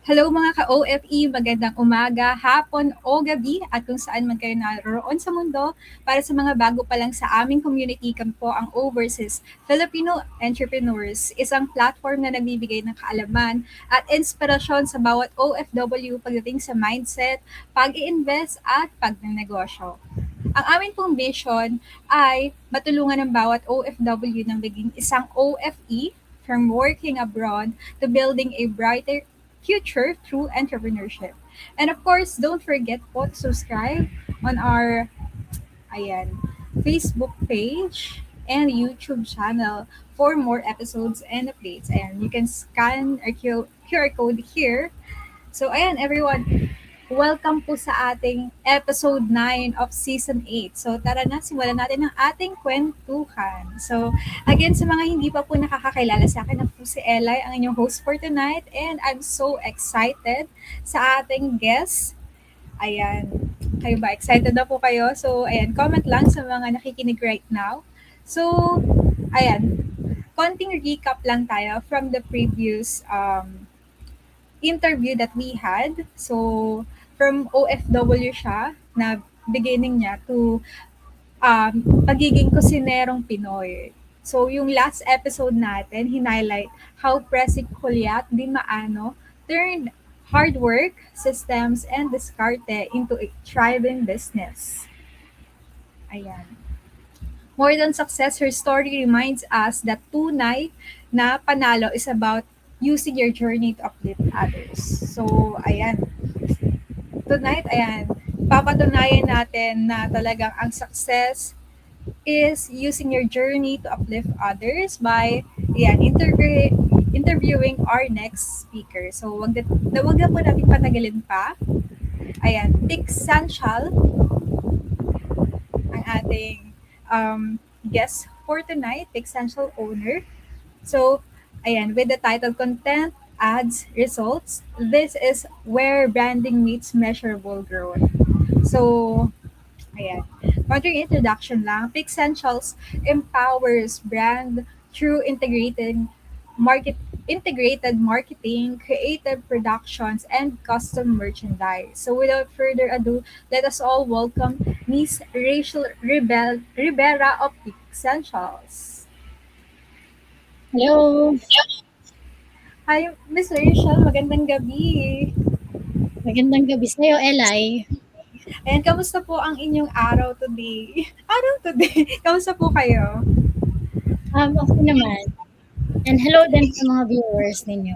Hello mga ka-OFE, magandang umaga, hapon o gabi at kung saan man kayo naroon sa mundo. Para sa mga bago pa lang sa aming community, kami po ang Overseas Filipino Entrepreneurs, isang platform na nagbibigay ng kaalaman at inspirasyon sa bawat OFW pagdating sa mindset, pag-i-invest at pagnenegosyo. Ang amin pong mission ay matulungan ng bawat OFW na maging isang OFE from working abroad to building a brighter future through entrepreneurship. And of course, don't forget po to subscribe on our ayan, Facebook page and YouTube channel for more episodes and updates. And you can scan our QR code here. So ayan everyone, welcome po sa ating episode 9 of season 8. So tara na, simulan natin ang ating kwentuhan. So again, sa mga hindi pa po nakakakilala sa akin, ako po si Eli, ang inyong host for tonight. And I'm so excited sa ating guest. Ayan, kayo ba? Excited na po kayo? So ayan, comment lang sa mga nakikinig right now. So ayan, konting recap lang tayo from the previous interview that we had. So, from OFW siya, na beginning niya to um, pagiging kusinerong Pinoy. So, yung last episode natin, hinighlight how Presi Kulyat Di Maano turned hard work, systems, and diskarte into a thriving business. Ayan. More than success, her story reminds us that tunay na panalo is about using your journey to uplift others. So, ayan. Tonight, ayan, papatunayan natin na talagang ang success is using your journey to uplift others by ayan, interviewing our next speaker. So, wag na po natin patagalin pa. Ayan, Dick Sanchal, ang ating guest for tonight, the Essential Owner. So, ayan, with the title Content, Ads, Results, this is where branding meets measurable growth. So, ayan. Konting introduction lang. Pixentials empowers brand through integrated marketing, creative productions, and custom merchandise. So without further ado, let us all welcome Miss Rachel Rivera of Pixentials. Hello, Hi, Miss Rachel. Magandang gabi. magandang gabi sa'yo, Eli. Ayan, kamusta po ang inyong araw today? Araw today? Kamusta po kayo? Okay naman. And hello din sa mga viewers ninyo.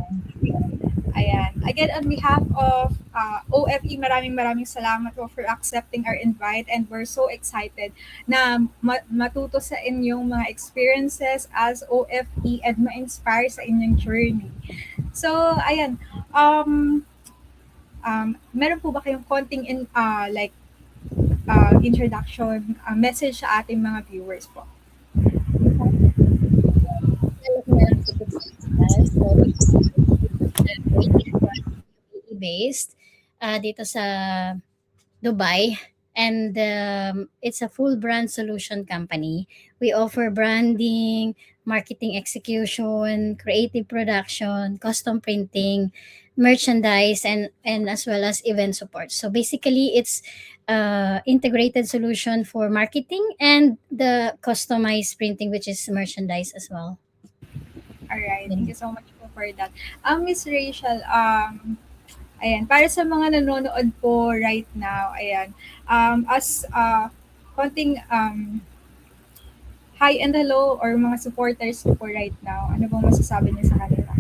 Ayan. Again, on behalf of OFE, maraming salamat po for accepting our invite and we're so excited na matuto sa inyong mga experiences as OFE and ma-inspire sa inyong journey. So, ayan. Meron po ba kayong konting introduction message sa ating mga viewers po? Lalo ko na lang si Pixel. So, based dito sa Dubai. And it's a full brand solution company. We offer branding, marketing execution, creative production, custom printing, merchandise, and as well as event support. So basically, it's integrated solution for marketing and the customized printing, which is merchandise as well. Alright, thank Yun. you so much po for that. Miss Rachel, ayan, para sa mga nanonood po right now, ayan, as konting hi and hello or mga supporters niyo po right now, ano bang masasabi niyo sa kanila?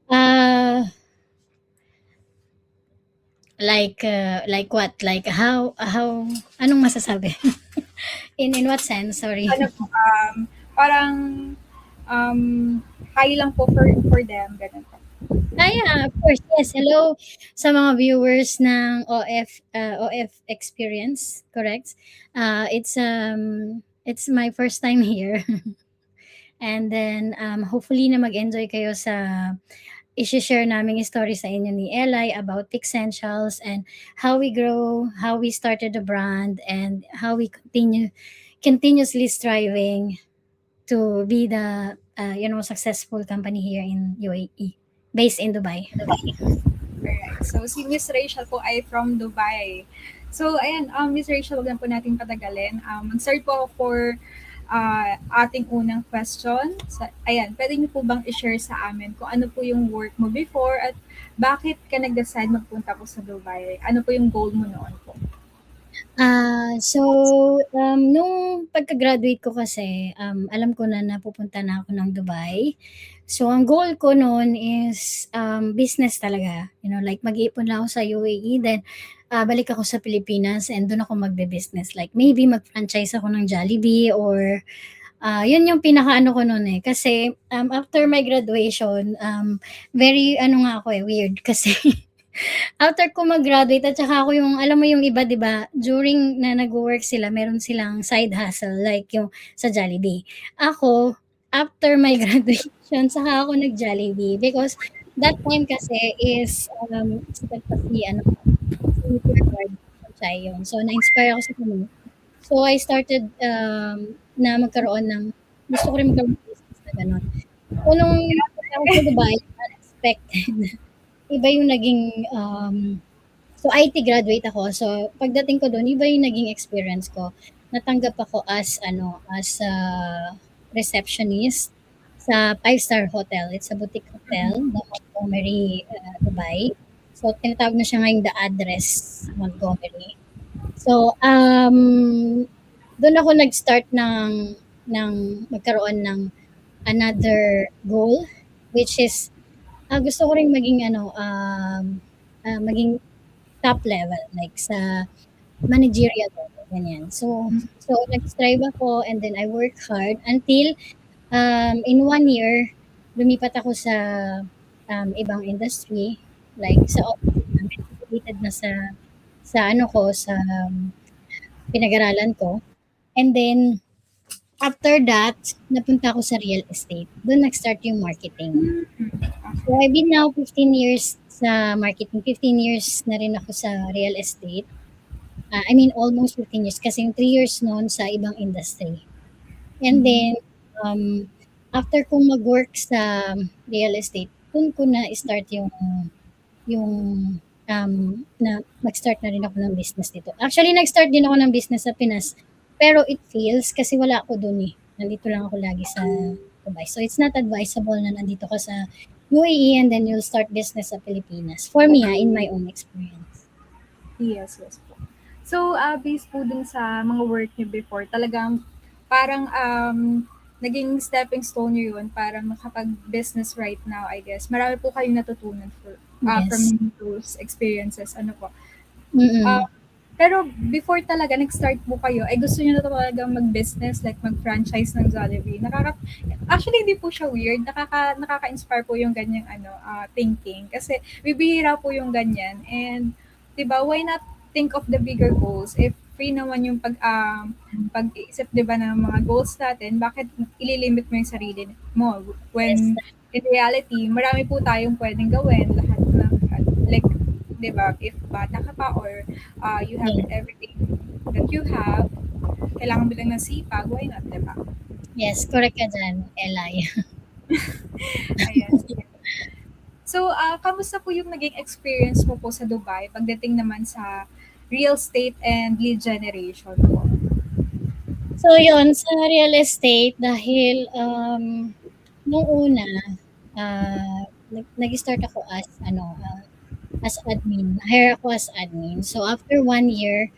Uh, like what? Like how anong masasabi? In what sense? Sorry. Ano po, parang um, hi lang po for them, ganun po. Yeah, of course. Yes, hello sa mga viewers ng OF Experience, correct? It's my first time here. And then hopefully na mag-enjoy kayo sa i-share naming story sa inyo ni Eli about Pixentials and how we grow, how we started the brand, and how we continuously striving to be the successful company here in UAE. based in Dubai. Alright. So, si Miss Rachel po ay from Dubai. So, ayan, Miss Rachel, wag na po natin patagalin. Mag-start po ako for ating unang question. So, ayan, pwede niyo po bang i-share sa amin kung ano po yung work mo before at bakit ka nag-decide magpunta po sa Dubai? Ano po yung goal mo noon po? So, nung pagka-graduate ko kasi, alam ko na napupunta na ako ng Dubai. So, ang goal ko noon is business talaga. You know, like mag-iipon lang ako sa UAE, then balik ako sa Pilipinas and doon ako magbe-business. Like maybe mag-franchise ako ng Jollibee or yun yung pinaka-ano ko noon eh. Kasi after my graduation, very ano nga ako eh, weird kasi after ko mag-graduate at saka ako yung alam mo yung iba 'di ba, during na nagwo-work sila meron silang side hustle like yung sa Jollibee. Ako, after my graduation saka ako nag-Jollibee because that time kasi is sikat pa si ano, si Tour Guide yun. So na-inspire ako sa kanya. So I started na magkaroon ng gusto ko rin magkaroon ng business na gano'n. So nung nagpunta ako sa Dubai, unexpected. Iba yung naging so IT graduate ako. So pagdating ko doon, iba yung naging experience ko. Natanggap ako as ano, as a receptionist sa five-star hotel. It's a boutique hotel, the Montgomery, Dubai. So tinatawag na siya ngayong The Address Montgomery. So doon ako nag-start ng magkaroon ng another goal which is gusto ko ring maging ano, maging top level like sa managerial level, ganyan. So nag-strive ako and then I work hard until in 1 year lumipat ako sa ibang industry like sa office namin related na sa ano ko sa pinag-aralan ko. And then after that, napunta ako sa real estate. Doon nag-start yung marketing. So I've been now 15 years sa marketing. 15 years na rin ako sa real estate. I mean, almost 15 years kasi yung 3 years noon sa ibang industry. And then, after kong mag-work sa real estate, doon ko na start yung na mag-start na rin ako ng business dito. Actually, nag-start din ako ng business sa Pinas, pero it fails kasi wala ako doon eh. Nandito lang ako lagi sa Dubai. So it's not advisable na nandito ka sa UAE and then you'll start business sa Pilipinas. For me, in my own experience. Yes, yes po. So, based po dun sa mga work niyo before, talagang parang naging stepping stone niyo yun para makapag-business right now, I guess. Marami po kayong natutunan from Yes. those experiences. Ano po? Mm-mm. Pero before talaga nag-start po kayo, ay gusto niyo na talagang mag-business, like mag-franchise ng Jollibee. Actually, hindi po siya weird. Nakaka-inspire po yung ganyang thinking. Kasi bibihira po yung ganyan. And, di ba, why not think of the bigger goals? If free naman yung pag-iisip, di ba, ng mga goals natin, bakit ililimit mo yung sarili mo? Yes. When, in reality, marami po tayong pwedeng gawin. Lahat ng, like, di ba, if bata ka pa or you have Yeah. everything that you have, kailangan mo lang ng sipag, why not, di ba? Yes, correct ka dyan, Eli. Ayan. So, kamusta po yung naging experience mo po sa Dubai pagdating naman sa real estate and lead generation po? So yun, sa real estate, dahil nung una, nag-start ako as as admin. Hire ako as admin. So after 1 year,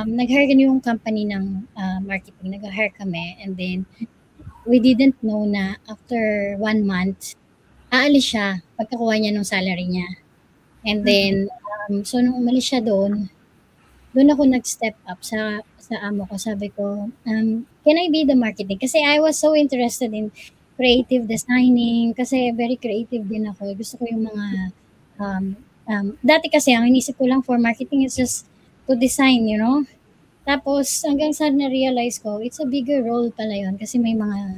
nag-hire yung company ng marketing. Nag-hire kami and then we didn't know na after 1 month, aalis siya pagkakuha niya ng salary niya. And then, so nung umalis siya doon ako nag-step up sa amo ko. Sabi ko, can I be the marketing? Kasi I was so interested in creative designing kasi very creative din ako. Gusto ko yung mga dati kasi ang inisip ko lang for marketing is just to design, you know. Tapos hanggang sa na-realize ko, it's a bigger role pala yun kasi may mga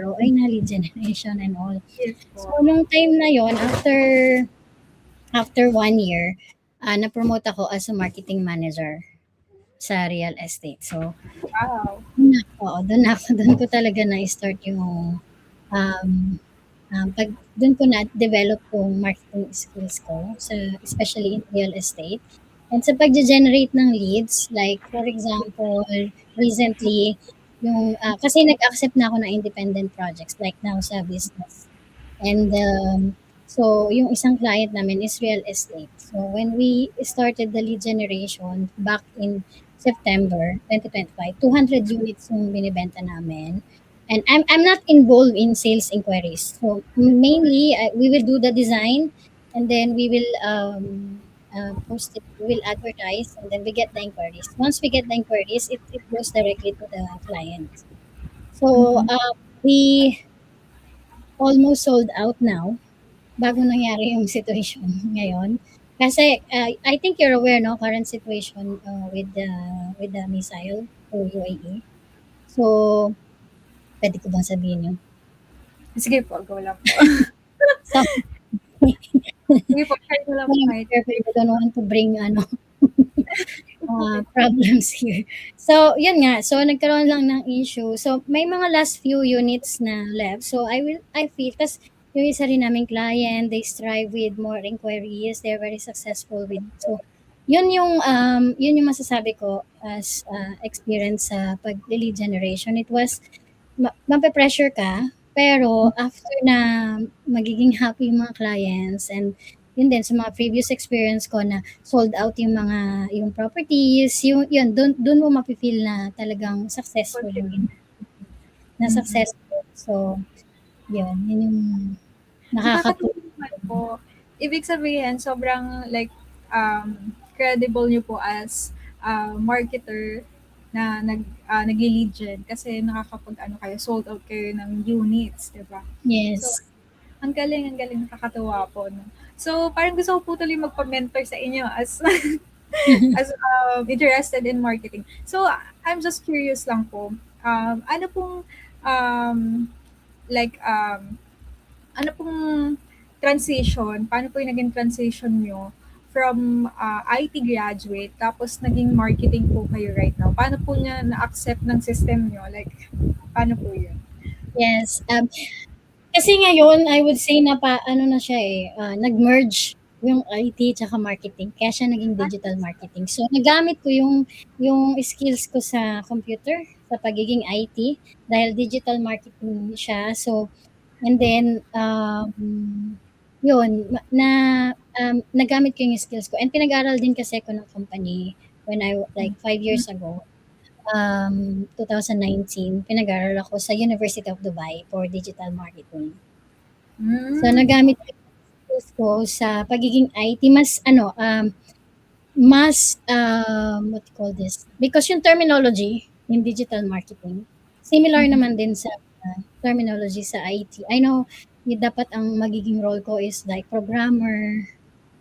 ROI na lead generation and all. Yes So po. nung time na yon after 1 year, na-promote ako as a marketing manager sa real estate. So, Wow. doon ko talaga na-start yung Pag dun ko na-develop yung marketing skills ko, sa especially in real estate. And sa pagge-generate ng leads, like for example, recently, yung kasi nag-accept na ako ng independent projects like now sa business. And so yung isang client namin is real estate. So when we started the lead generation back in September 2025, 200 units yung binibenta namin. And I'm not involved in sales inquiries. So mainly we will do the design, and then we will post it, we will advertise, and then we get the inquiries. Once we get the inquiries, it goes directly to the client. So Mhm. we almost sold out now bago nangyari yung situation ngayon. Kasi I think you're aware, no, current situation with the missile to UAE. So pwede ko bang sabihin yun? Sige po, go lang po. So Sige po, share mo lang po kahit. careful, I don't want to bring problems here. So, yun nga. So, nagkaroon lang ng issue. So, may mga last few units na left. So, I feel, tas yung isa rin naming client, they strive with more inquiries. They're very successful with, so, yun yung masasabi ko as experience sa pag-lead generation. It was, mape-pressure ka, pero after na magiging happy yung mga clients, and yun din sa mga previous experience ko na sold out yung properties, yun doon mo mafe-feel na talagang successful na Mhm. successful. So, yun yung nakakatuwa. Nakakatuwa naman po. Ibig sabihin, sobrang like credible niyo po as marketer na nag-lead gen kasi nakakapag kayo, sold out kayo ng units, 'di ba? So, Yes. ang galing, nakakatuwa po, no? So, parang gusto ko po tuloy magpa-mentor sa inyo as as interested in marketing. So, I'm just curious lang po. Ano pong um, like ano pong transition, paano po yung naging transition nyo from IT graduate tapos naging marketing po kayo right now? Paano po niya na-accept ng system nyo? Like, paano po yun? Yes. Kasi ngayon, I would say na ano na siya nag-merge yung IT tsaka marketing. Kaya siya naging digital marketing. So, nagamit ko yung skills ko sa computer, sa pagiging IT, dahil digital marketing siya. So, and then, yun, nagamit ko yung skills ko. And pinag-aral din kasi ako ng company when like 5 years ago. 2019, pinag-aral ako sa University of Dubai for digital marketing. So, Mm, nagamit ko yung skills ko sa pagiging IT, what you call this? Because yung terminology in digital marketing, similar mhm, naman din sa terminology sa IT. I know, dapat ang magiging role ko is like programmer,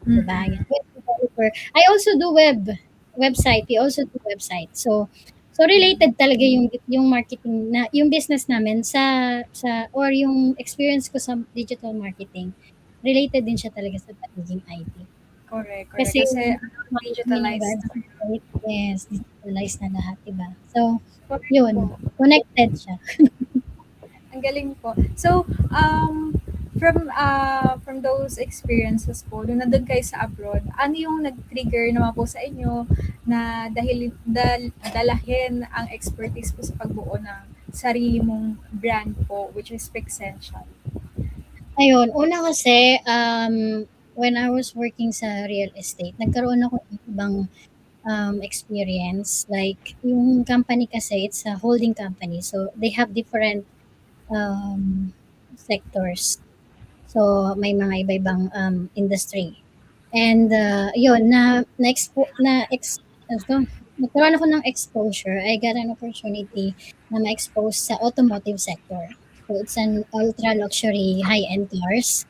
diba? mhm. Web developer. I also do website. We also do website. So related talaga yung marketing na yung business namin or yung experience ko sa digital marketing. Related din siya talaga sa pagiging IT. Correct, correct. Kasi Kasi yung marketing ng digitalized na. website, yes, digitalized na lahat, diba? So, Correct po. yun, connected siya. Ang galing po. So, from those experiences po, nung nandun kayo sa abroad, ano yung nag-trigger naman po sa inyo na dalahin ang expertise po sa pagbuo ng sarili mong brand po, which is Pixential? Ayun, una kasi, when I was working sa real estate, nagkaroon ako ng ibang experience. Like, yung company kasi, it's a holding company. So, they have different sectors. So, may mga iba-ibang industry. And, yun, nagkaroon ako ng exposure. I got an opportunity na ma-expose sa automotive sector. So, it's an ultra-luxury high-end cars,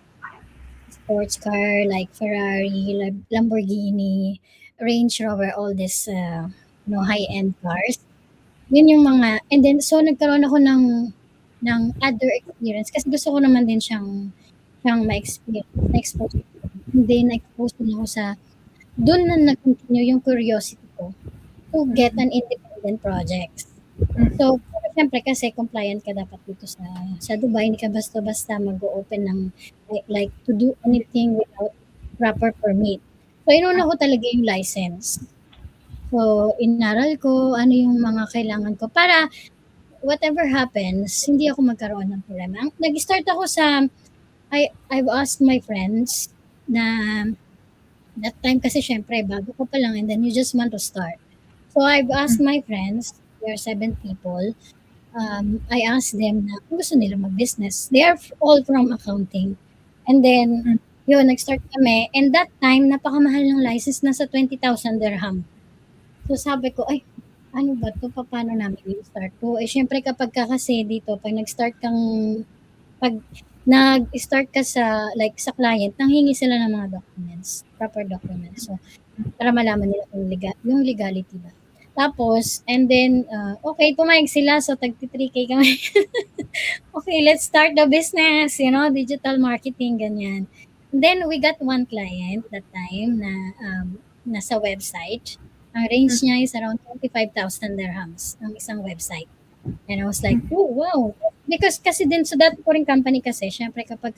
sports car like Ferrari, Lamborghini, Range Rover, all these high-end cars. Yun yung mga, and then so nagkaroon ako ng other experience kasi gusto ko naman din siyang ma-experience, na-expose. And then na-expose din ako doon na nag-continue yung curiosity ko to get Mm, an independent projects. mm, So, for Siyempre kasi compliant ka dapat dito sa Dubai, hindi ka basta-basta mag-o-open ng like to do anything without proper permit. So inuna ko talaga yung license. So inaral ko ano yung mga kailangan ko para whatever happens, hindi ako magkaroon ng problema. Nag-start ako I've asked my friends na that time kasi syempre bago ko pa lang and then you just want to start. So I've asked my friends, there are 7 people, I asked them na kung gusto nila mag-business. They are all from accounting. And then, yun, nag-start kami. And that time, napakamahal ng license, nasa 20,000 dirham. So sabi ko, ay, ano ba to? Paano namin i-start to? Eh, syempre kapag ka kasi dito, pag nag-start ka sa client, nanghingi sila ng mga documents, proper documents. So, para malaman nila kung yung legality ba. Tapos, and then, okay, pumayag sila. So, tag-3K kami. Okay, let's start the business, digital marketing, ganyan. And then, we got one client that time na nasa website. Ang range niya is around 25,000 dirhams ang isang website. And I was like, oh, wow. Because kasi din, so dati ko rin company kasi, syempre kapag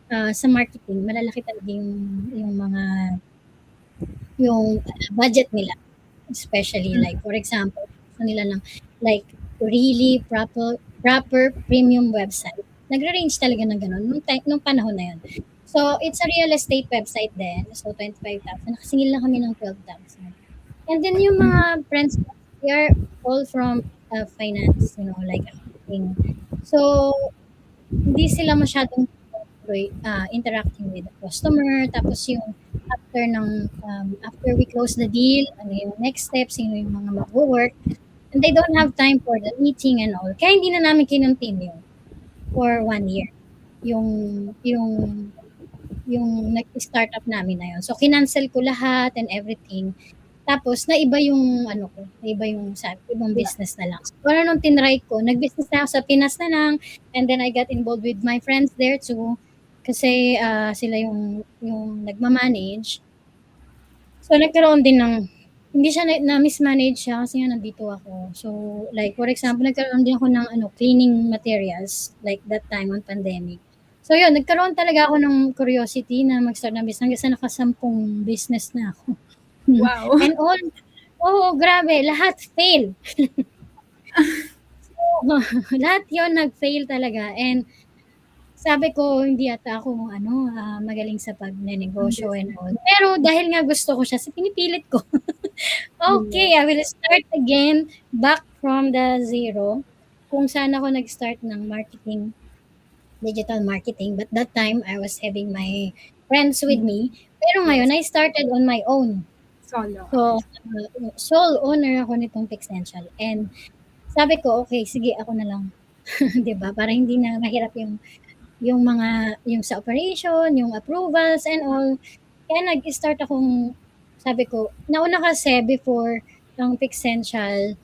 sa marketing, malalaki talaga yung budget nila. Especially like, for example, gusto nila ng like really proper premium website. Nagra-range talaga ng ganun nung panahon na yun. So, it's a real estate website din. So, 25,000. Nakasingil lang kami ng 12,000. And then yung mga friends, they are all from finance, like accounting. So, hindi sila masyadong interacting with the customer. Tapos yung after we close the deal, ano yung next steps, sino yung mga mag-work. And they don't have time for the meeting and all. Kaya hindi na namin kinontinue for 1 year. Yung nag-startup namin na yun. So, kinancel ko lahat and everything. Tapos, naiba yung ibang business na lang. So, para nung tinry ko, nag-business na ako sa Pinas na lang. And then, I got involved with my friends there too. Kasi sila yung nagmamanage. So, nagkaroon din hindi siya na-mismanage siya kasi nga nandito ako. So, like, for example, nagkaroon din ako ng cleaning materials like that time on pandemic. So, yun, nagkaroon talaga ako ng curiosity na mag-start ng business kasi nakasampung business na ako. Wow. And grabe, lahat fail. So, lahat yun nag-fail talaga. And sabi ko, hindi ata ako magaling sa pag-negosyo and all. Pero dahil nga gusto ko siya, pinipilit ko. Okay, I will start again back from the zero. Kung saan ako nag-start ng marketing, digital marketing. But that time, I was having my friends with me. Pero ngayon, I started on my own. Solo. So, sole owner ako nitong Pixential. And sabi ko, okay, sige, ako na lang. 'Di ba? Para hindi na mahirap yung sa operation, yung approvals and all. Kaya nag-start akong, sabi ko, nauna kasi before ang Pixential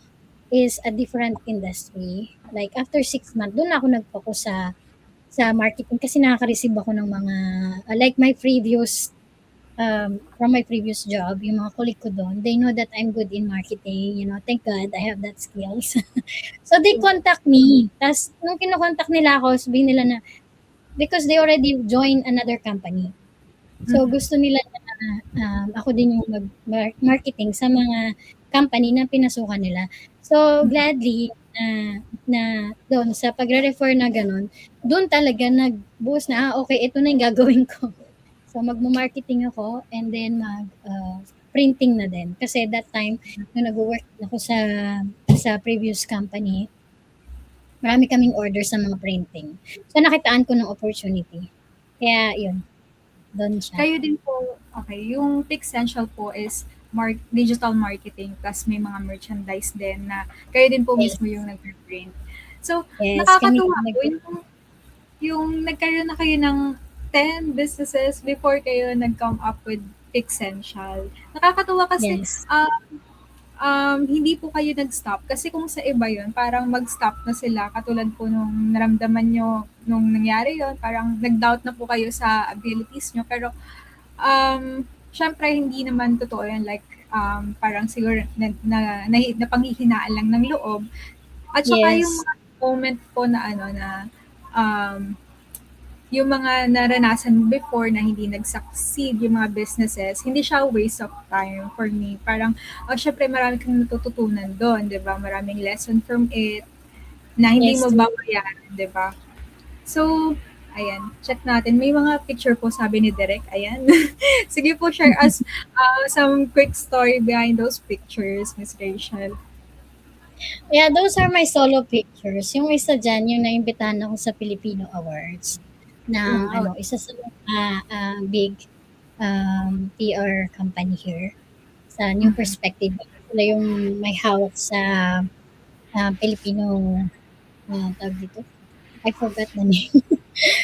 is a different industry. Like after 6 months, doon ako nag-focus sa marketing kasi nakaka-receive ako ng mga, like my previous from my previous job, yung mga colleague ko doon, they know that I'm good in marketing, thank God I have that skills. So they contact me. Tapos nung kinokontak nila ako, sabihin nila na, because they already joined another company. So gusto nila na ako din yung mag-marketing sa mga company na pinasukan nila. So gladly na doon sa pagre-refer na ganun, doon talaga nag-boost na, okay, ito na yung gagawin ko. So, magmo-marketing ako and then printing na din. Kasi that time, nung nag-work ako sa previous company, marami kaming order sa mga printing. So, nakitaan ko ng opportunity. Kaya, yun. Doon siya. Kayo din po, okay, yung Pixential po is digital marketing plus may mga merchandise din na kayo din po mismo yung nag-print. So, nakakatuwa po yung nagkaroon na kayo ng 10 businesses before kayo nag-come up with Pixential. Nakakatuwa kasi hindi po kayo nag-stop. Kasi kung sa iba yun, parang mag-stop na sila. Katulad po nung naramdaman nyo nung nangyari yun, parang nag-doubt na po kayo sa abilities nyo. Pero syempre hindi naman totoo yan. Like parang siguro na panghihinaan lang ng loob. At saka yung Yes. mga moment po na ano na um, yung mga naranasan mo before na hindi nag-succeed yung mga businesses, hindi siya waste of time for me. Parang, syempre marami kang natututunan doon, di ba? Maraming lesson from it na hindi Yes, mo true. babayaran, di ba? So, ayan, check natin. May mga picture po sabi ni Derek, ayan. Sige po, share us some quick story behind those pictures, Miss Rachel. Yeah, those are my solo pictures. Yung isa diyan, yung naimbitahan ako sa Filipino Awards ng Wow. isa sa big PR company here sa New Mhm. Perspective. Sila yung may hawak sa Filipino, tawag dito. I forgot the name.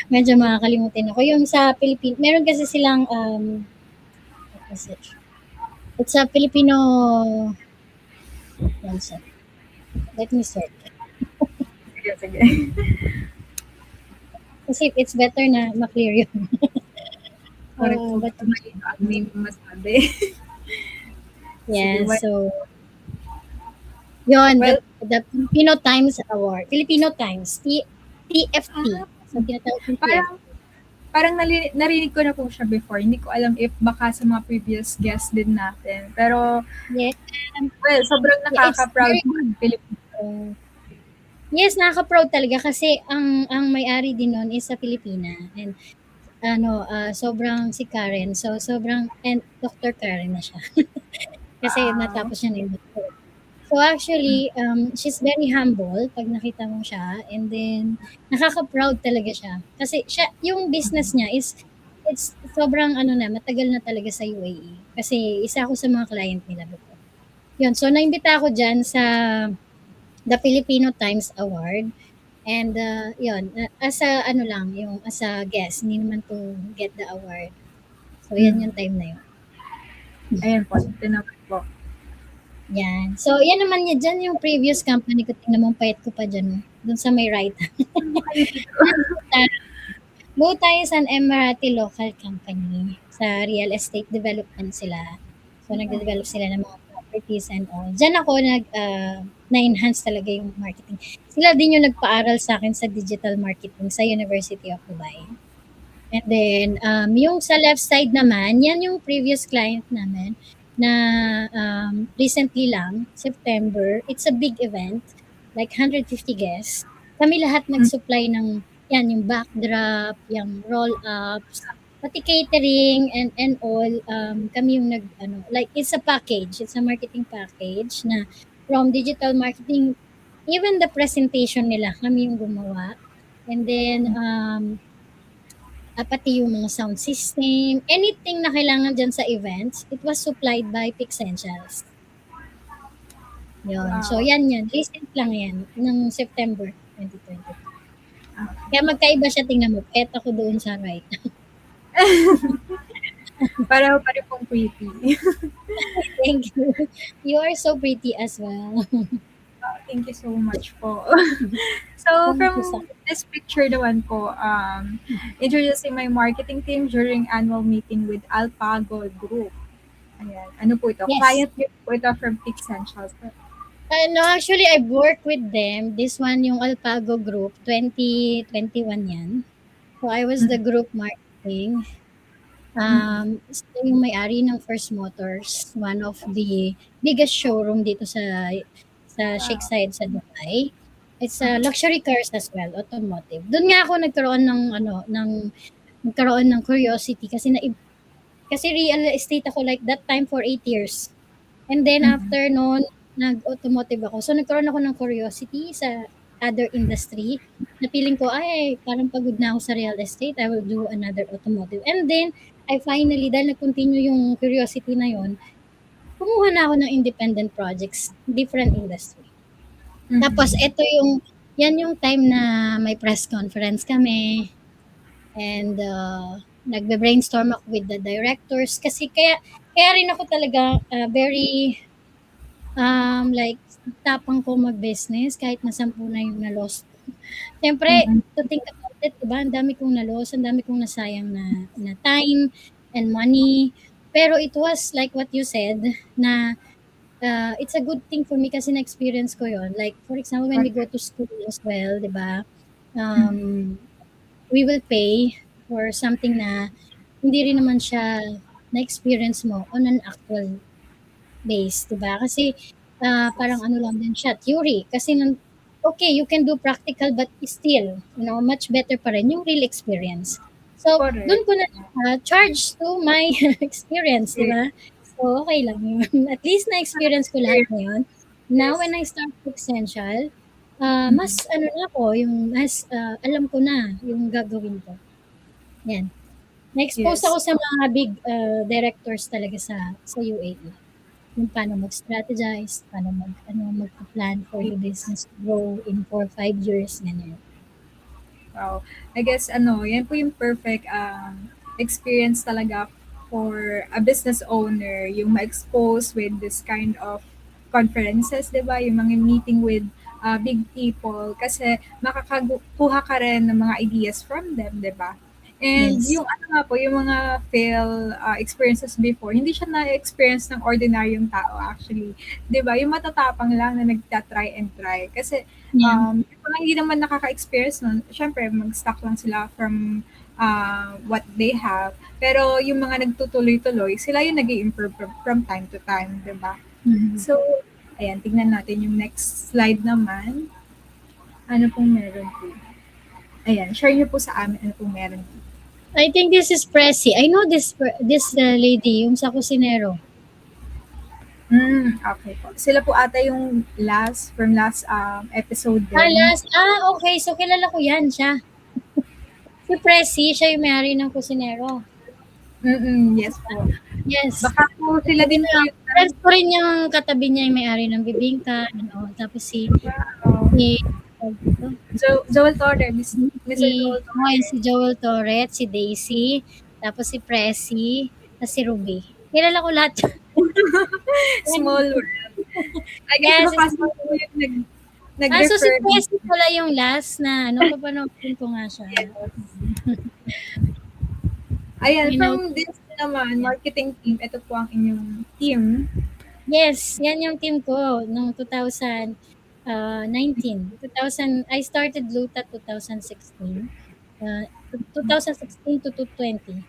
Medyo makakalimutin ako. Yung sa Philippine, meron kasi silang, what was it? It's a Filipino, one sec. Let me search. Sige, sige. Kasi it's better na ma-clear yun. Correct po. But Malino at may masabi. Sige, yeah, well, so yun, well the Filipino Times Award. Filipino Times, TFT. ah, So, tinatawag yung parang TFT. narinig ko na po siya before. Hindi ko alam if baka sa mga previous guests din natin. Pero, Yeah, well, sobrang it's nakaka-proud very po ang Pilipino. yes, nakaka-proud talaga kasi ang may-ari din nun is sa Pilipina. And sobrang si Karen. So, sobrang, and Dr. Karen na siya. Kasi Wow. natapos niya na yung doctor. So actually, she's very humble pag nakita mo siya, and then nakaka-proud talaga siya. Kasi siya, yung business niya is, it's sobrang matagal na talaga sa UAE. Kasi isa ako sa mga client nila before. Yun, so naimbita ako dyan sa The Filipino Times Award. And yun, as a as a guest, hindi naman to get the award. So yan yung Mm. time na yun. Ayan po, ito naman po. Yan. So yan naman yan, dyan yung previous company ko, tingnan mo, ang payat ko pa dyan, dun sa may right. Ano kayo dito? Bowtie is an Emirati local company. Sa real estate development sila. So, nagde-develop sila ng mga properties and all. Diyan ako na-enhance talaga yung marketing. Sila din yung nagpaaral sa akin sa digital marketing sa University of Dubai. And then, yung sa left side naman, yan yung previous client namin na recently lang, September. It's a big event, like 150 guests. Kami lahat nag-supply ng yan, yung backdrop, yung roll-ups, pati catering and all. Kami yung like it's a package, it's a marketing package na from digital marketing, even the presentation nila, kami yung gumawa. And then, pati yung mga sound system, anything na kailangan dyan sa events, it was supplied by Pixentials. Yun. So, Wow. yan. Recent lang yan, ng September 2022. Kaya magkaiba siya, tingnan mo. Pet ako doon sa right. Pareho pa rin pong pretty. Thank you. You are so pretty as well. Thank you so much po. So, Thank you from this picture naman po, introducing my marketing team during annual meeting with Alpago Group. Ayan. Ano po ito? Yes. Client nyo po ito from Pixentials. No, actually, I've worked with them. This one, yung Alpago Group, 2021 yan. So, I was the group marketing. Sila yung may-ari ng First Motors, one of the biggest showroom dito sa Sheikh Zayed sa Dubai. It's luxury cars as well, automotive. Doon nga ako nagkaroon ng curiosity kasi real estate ako like that time for 8 years. And then after noon, nag-automotive ako. So nagkaroon ako ng curiosity sa other industry. Na feeling ko, ay, parang pagod na ako sa real estate. I will do another automotive. And then, I finally, dahil nag-continue yung curiosity na yon, kumuha na ako ng independent projects, different industry. Tapos, yan yung time na may press conference kami. And, nagbe-brainstorm ako with the directors. Kasi kaya rin ako talaga very, like, tapang ko mag-business kahit na 10 na yung na-lost. Siyempre, to think about it, diba? Ang dami kong na-loss, ang dami kong nasayang na time and money. Pero it was like what you said, na it's a good thing for me kasi na-experience ko yon. Like, for example, when we go to school as well, di ba? Um, we will pay for something na hindi rin naman siya na-experience mo on an actual base, di ba? Kasi parang ano lang din siya, theory. Kasi okay, you can do practical but still, much better pa rin yung real experience. So, Correct. doon ko na charge to my experience, di Yes. ba? So, okay lang yun. At least na-experience ko lahat ngayon. Now, when I start Essential, mas ano na ako, yung mas alam ko na yung gagawin ko. Yan. Na-expose Yes. ako sa mga big directors talaga sa UAE. Yung paano mag-strategize, paano mag-plan for the business to grow in 4 5 years, ganyan. Wow. I guess yan po yung perfect experience talaga for a business owner, yung ma-expose with this kind of conferences, 'di ba? Yung mga meeting with big people kasi makakakuha ka rin ng mga ideas from them, 'di ba? And Yes. yung nga po, yung mga fail experiences before, hindi siya na-experience ng ordinaryong tao actually. 'Di ba? Yung matatapang lang na nagta-try and try. Kasi Yeah. yung mga hindi naman nakaka-experience nun, syempre mag-stock lang sila from what they have. Pero yung mga nagtutuloy-tuloy, sila yung nag improve from time to time, di ba? Mhm. So, ayan, tingnan natin yung next slide naman. Ano pong meron po? Ayan, share niyo po sa amin ano pong meron po. I think this is Pressy. I know this lady, yung sa kusinero. Okay po. Sila po ata yung from last episode din. Alas, okay. So, kilala ko yan, siya. Si Pressy, siya yung may-ari ng kusinero. Yes po. Yes. Baka po sila din po yung Friends ko rin yung katabi niya yung may-ari ng bibingka. Tapos si Joel Torre, Mr. Joel Torre. si Joel Torres, si Daisy, tapos si Pressy, tapos si Ruby. Kilala ko lahat. Small world. I guess Yes, baka sila po yung so si nag-refer. Pressy pala yung last na papanoorin ko nga siya. Ayan, You know, from this naman, marketing team, ito po ang inyong team. yes, yan yung team ko noong 2019. I started Luta 2016. 2016 to 2020.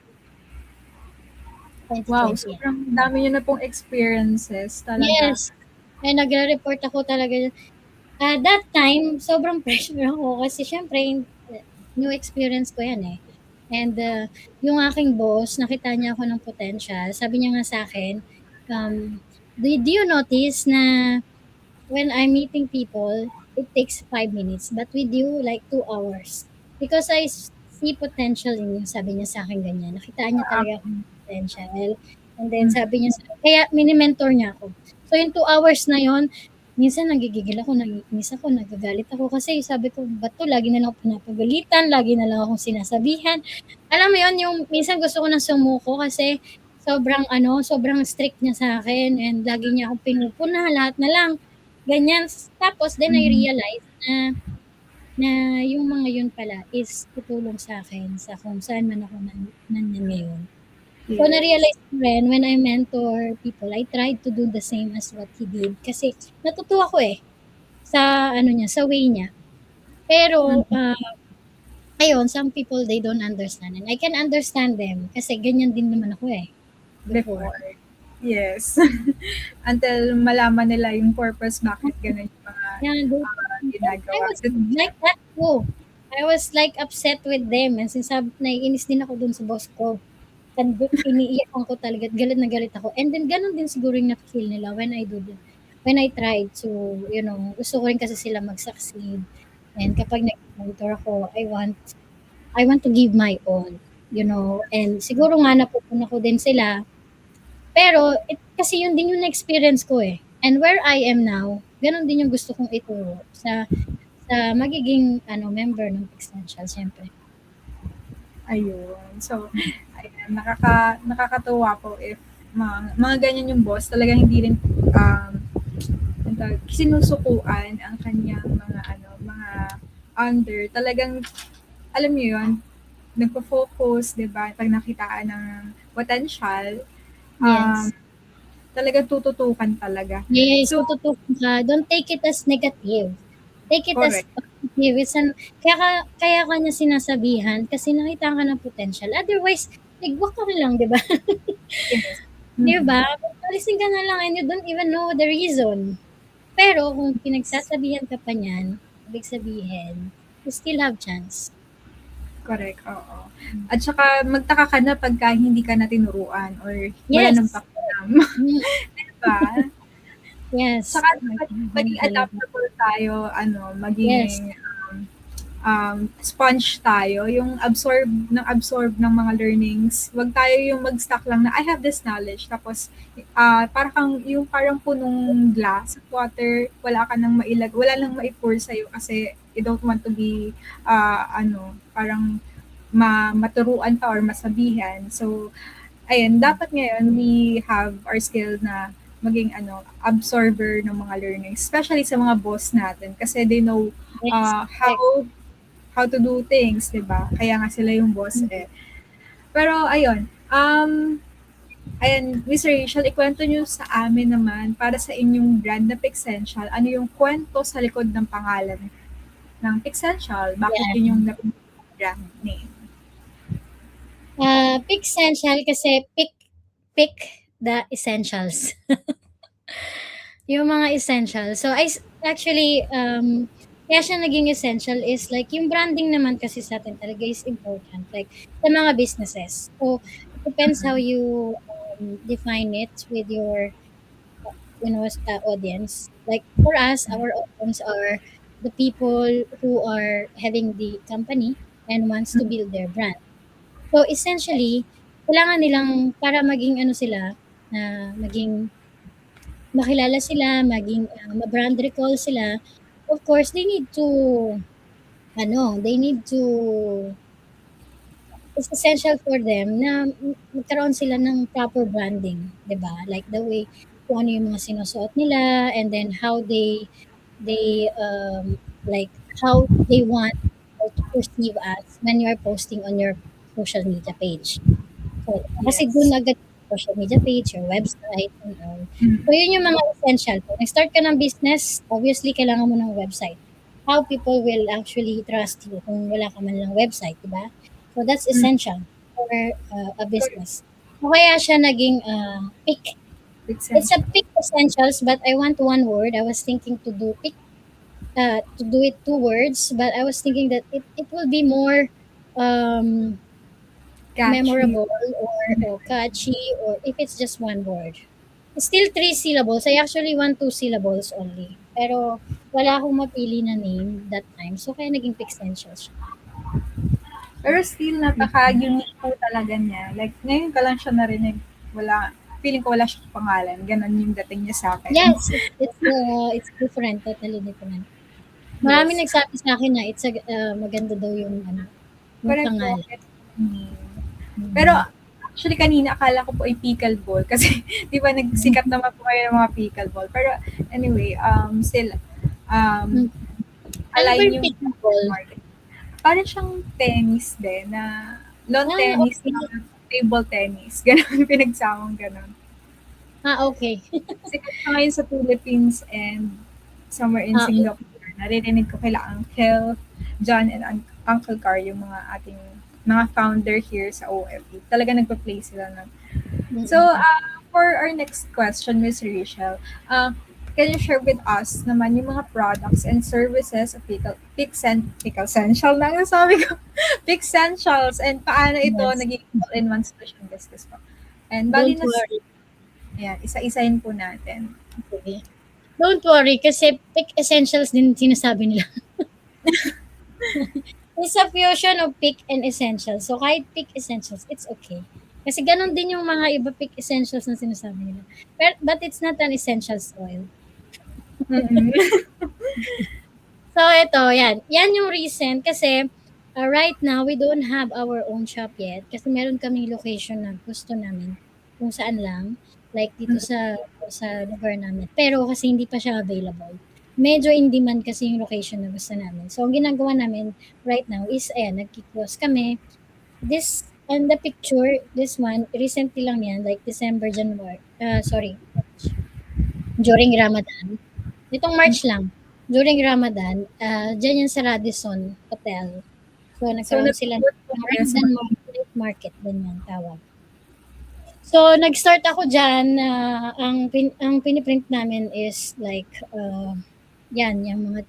Wow, 2020. sobrang dami nyo na pong experiences talaga. Yes. Ay, nagre-report ako talaga. That time, sobrang pressure ako kasi syempre, new experience ko yan eh. And yung aking boss, nakita niya ako ng potential. Sabi niya nga sa akin, do you notice na when I'm meeting people, it takes 5 minutes. But with you, like 2 hours. Because I see potential in you, sabi niya sa akin ganyan. Nakita niya talaga akong potential. And then sabi niya, kaya mini-mentor niya ako. So yung 2 hours na yon, minsan nagigigil ako, nagiinis ako, nagagalit ako. Kasi sabi ko, ba't to? Lagi na lang ako pinapagalitan, lagi na lang akong sinasabihan. Alam mo yon, yung minsan gusto ko nang sumuko kasi sobrang strict niya sa akin and lagi niya akong pinupuna, lahat na lang. Ganyan. Tapos, then I realize na yung mga yun pala is tutulong sa akin sa kung saan man ako nanyan ngayon. So, na-realize ko rin, when I mentor people, I tried to do the same as what he did. Kasi, natutuwa ko sa sa way niya. Pero, ayun, some people, they don't understand. And I can understand them kasi ganyan din naman ako before. Yes. Until malaman nila yung purpose bakit ganun yung mga ginagawa. I was like that too. I was like upset with them. And naiinis din ako dun sa boss ko. Iniiyakan ko talaga. Galit na galit ako. And then, ganun din siguro yung na-feel nila when I do that. When I tried to, gusto ko rin kasi sila mag-succeed. And kapag nag-mentor ako, I want to give my all. And siguro nga napupuna ko din sila. Pero, kasi yun din yung na-experience ko And where I am now, ganun din yung gusto kong ituro sa magiging member ng Essential, siyempre. Ayun. So, ayan, nakakatuwa po if mga ganyan yung boss, talagang hindi rin sinusukuan ang kanyang mga under. Talagang, alam niyo yun, nagpo-focus, di ba? Pag nakitaan ng potential, Yes. talagang tututukan talaga. Yes, So, tututukan ka. Don't take it as negative. Take it as correct. positive. Kaya ka niya sinasabihan kasi nakita ka ng potential. Otherwise, ligwak ka na lang, di ba? Yes. Di Mm-mm. ba? Alisin ka na lang and you don't even know the reason. Pero kung pinagsasabihan ka pa niyan, ibig sabihin, you still have chance. Correct, oo. At saka magtaka ka na pagka hindi ka na tinuruan or wala nang Yes. pakialam, Mm, 'di ba? yes. Tsaka dapat maging Talaga. adaptable tayo, ano, Yes. maging sponge tayo, yung absorb ng mga learnings. Wag tayo yung mag-stuck lang na I have this knowledge tapos parang punong glass of water, wala nang mai-pour sa'yo kasi you don't want to be parang maturuan pa or masabihan. So, ayun, dapat ngayon we have our skill na maging absorber ng mga learnings, especially sa mga boss natin kasi they know Yes. Correct. how to do things, 'di ba? Kaya nga sila yung boss eh. Pero ayun, ayun, Miss Rachel, ikwento nyo sa amin naman para sa inyong brand na Pixential, ano yung kwento sa likod ng pangalan ng Pixential? Bakit Yeah. yun yung napili brand name? Pick essential kasi pick the essentials. Yung mga essential. So, actually, kaya siya naging essential is like, yung branding naman kasi sa atin talaga is important. Like, sa mga businesses. So, it depends how you define it with your, audience. Like, for us, our audience are the people who are having the company and wants to build their brand. So, essentially, kailangan nilang para maging ano sila, na maging makilala sila, maging ma-brand recall sila, of course, they need to, it's essential for them na magkaroon sila ng proper branding, 'di ba? Like the way kung ano yung mga sinusuot nila and then they like how they want people to perceive us when you are posting on your social media page. So, kasi Yes. dun agad social media page, your website, and all. So, Mm. yun yung mga essential. Kung nag-start ka ng business, obviously, kailangan mo ng website. How people will actually trust you kung wala ka man lang website, di ba? So, that's Mm. essential for a business. So, kaya siya naging pick. It's a Pixential. pick essentials, but I want one word. I was thinking to do it two words, but I was thinking that it will be more um, Catchy. memorable or catchy or if it's just one word. Still three syllables. I actually want two syllables only. Pero wala akong mapili na name that time. So kaya naging Pixential siya. Pero still, napaka-unique po talaga niya. Like, ngayon ka lang siya narinig. Feeling ko wala siya pangalan. Ganon yung dating niya sa akin. Yes, it's different, totally different. Marami Yes. nagsabi sa akin na maganda daw yung yung Correct po. pangalan. Pero, actually, kanina akala ko po ay pickleball. Kasi, di ba, nagsikat naman po kayo ng mga pickleball. Pero, anyway, still, Mm. Ano ba align yung yung pickleball? market. Parang siyang tennis din na lawn tennis Okay. na table tennis. Ganon, pinagsamang ganon. Okay. Sikat siya ngayon sa Philippines and somewhere in Okay. Singapore. Naririnig ko kila Uncle John and Uncle Car, yung mga ating mga founder here sa OFE. Talaga nagpa-play sila ng. So, for our next question, Ms. Rachel, can you share with us naman yung mga products and services of Pixential na ang sabi ko, Pixentials, and paano ito Yes. naging all-in-one solution business po? And bali Don't na, worry. ayan, isa-isahin po natin. Okay. Don't worry kasi pick essentials din sinasabi nila. It's a fusion of pick and essentials. So kahit pick essentials, it's okay. Kasi ganun din yung mga iba pick essentials na sinasabi nila. But it's not an essentials oil. Mm-mm. So ito, yan. Yan yung reason kasi right now we don't have our own shop yet kasi meron kaming location na gusto namin kung saan lang, like dito sa lugar namin. Pero kasi hindi pa siya available. Medyo in demand kasi yung location na gusto namin. So ang ginagawa namin right now is nagki-close kami. This and the picture, this one recently lang yan, like December, January. Sorry. during Ramadan. Itong March lang, during Ramadan, diyan yan sa Radisson Hotel. So, So, nagkaroon sila nag-promote po ng kayo sa Ramadan Street Market, ganyan tawag. So, nag-start ako diyan, ang pini-print namin is like, yan, yung mga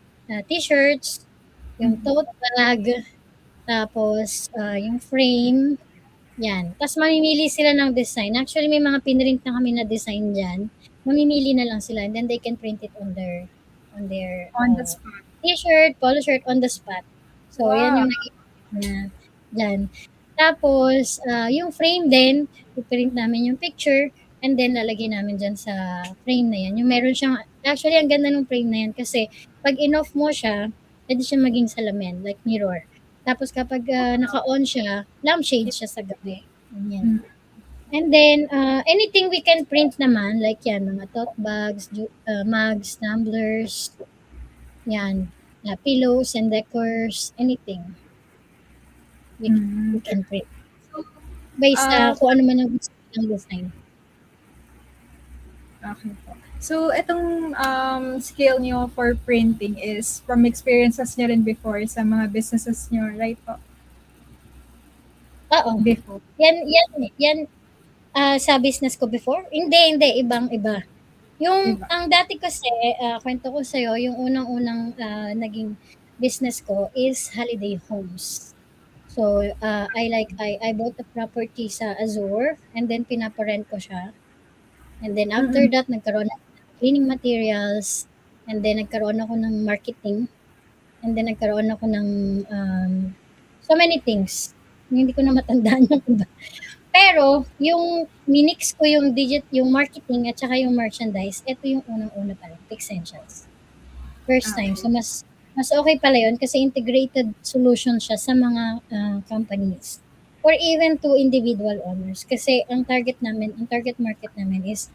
t-shirts, yung tote bag, tapos yung frame, yan. Tapos mamimili sila ng design. Actually, may mga pinrint na kami na design diyan. Mamimili na lang sila and then they can print it on their on the spot. t-shirt, polo shirt on the spot. So, yan Wow. yung na diyan. Tapos, yung frame din, i-print namin yung picture and then lalagay namin diyan sa frame na yan. Yung meron siyang, actually, ang ganda ng frame na yan kasi pag in-off mo siya, pwede siya maging salamin, like mirror. Tapos kapag naka-on siya, lampshade siya sa gabi. Ganyan. And then, anything we can print naman, like yan, mga tote bags, mugs, tumblers, yan, pillows and decors, anything we can print. So, Based kung ano man ang gusto ng design. okay po. So, itong skill nyo for printing is from experiences nyo rin before sa mga businesses nyo, right po? Oo. Before. Yan, sa business ko before. Hindi, ibang-iba. Yung, Diba? ang dati kasi, kwento ko sa'yo, yung unang-unang naging business ko is holiday homes. So, I bought a property sa Azure and then pinaparent ko siya. And then after that, nagkaroon ako ng cleaning materials and then nagkaroon ako ng marketing and then nagkaroon ako ng so many things. Hindi ko na matandaan yung iba. Pero, yung minix ko yung marketing at saka yung merchandise, ito yung unang-una pa lang, Essentials. First time. So, mas okay pala yun kasi integrated solution siya sa mga companies or even to individual owners. Kasi ang target market namin is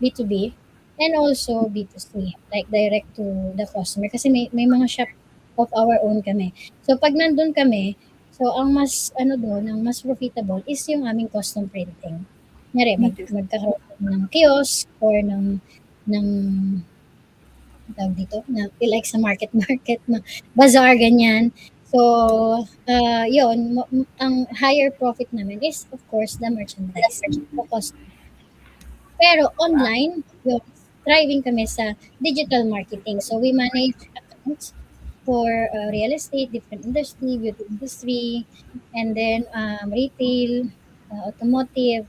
B2B and also B2C, like direct to the customer. Kasi may mga shop of our own kami. So, pag nandun kami, so ang ang mas profitable is yung aming custom printing. Kunyari, magkakaroon ng kiosk or ng tawag dito, like sa market, bazaar, ganyan. So, yun, ang higher profit namin is, of course, the merchandise, the cost. Pero online, yun, thriving kami sa digital marketing. So, we manage accounts for real estate, different industry, beauty industry, and then retail, automotive,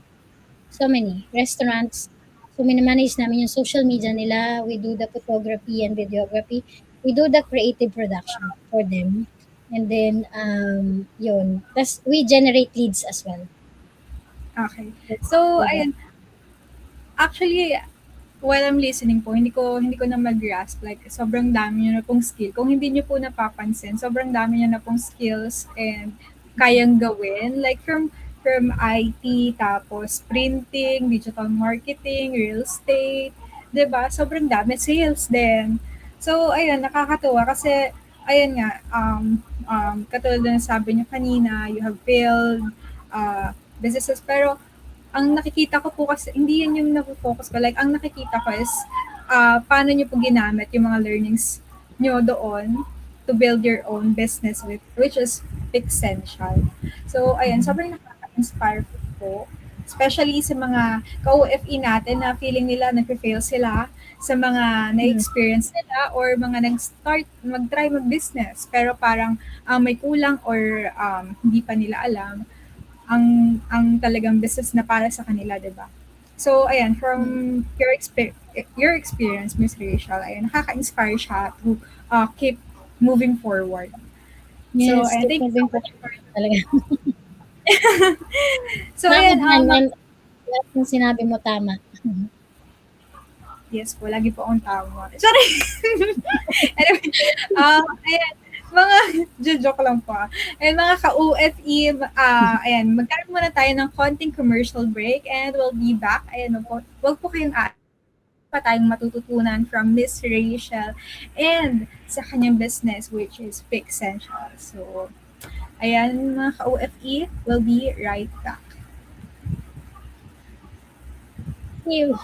so many, restaurants. So, minimanage namin yung social media nila. We do the photography and videography. We do the creative production for them. And then, yun. Tapos, we generate leads as well. Okay. So, ayun. Actually, while I'm listening po, hindi ko na mag-grasp. Like, sobrang dami nyo na pong skill. Kung hindi nyo po napapansin, sobrang dami nyo na pong skills and kayang gawin. Like, from IT, tapos printing, digital marketing, real estate, 'di ba? Sobrang dami. Sales din. So, ayun, nakakatuwa kasi, ayun nga, katulad na sabi niyo kanina, you have failed businesses, pero ang nakikita ko po kasi, hindi yun yung nafo-focus ko. Like, ang nakikita ko is, paano nyo po ginamit yung mga learnings nyo doon to build your own business with, which is Essential. So, ayun, sobrang nakaka-inspire po. Especially sa mga ka-OFE natin na feeling nila nag-fail sila sa mga na-experience nila or mga nag-start, mag-try mag-business. Pero parang may kulang or hindi pa nila alam ang talagang business na para sa kanila, 'di ba? So, ayan, from your experience, Miss Rachel, ayun, nakaka-inspire siya to keep moving forward. So, Yes, I keep think moving forward talaga. so, ayan, Lahat ng sinabi mo tama. yes po, lagi po akong tama. Sorry! Anyway, ayan, mga joke lang po. And mga ka-UFE, ayan, magkaroon muna tayo ng konting commercial break and we'll be back. Ayan, wag po kayong pa tayong matututunan from Miss Rachel and sa kanyang business, which is Essential. So, ayan mga ka-OFE, we'll be right back. You.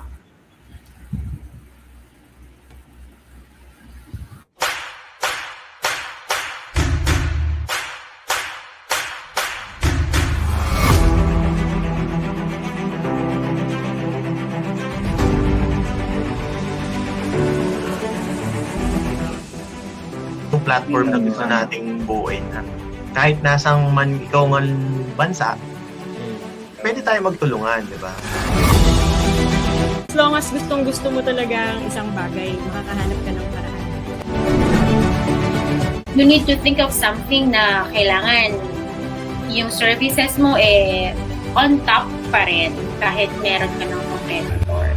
platform na gusto nating buuin na kahit nasang man ikaw ng bansa, pwede tayo magtulungan, di ba? As long as gustong-gusto mo talaga ang isang bagay, makakahanap ka ng paraan. You need to think of something na kailangan yung services mo on top pa rin kahit meron ka ng competitor.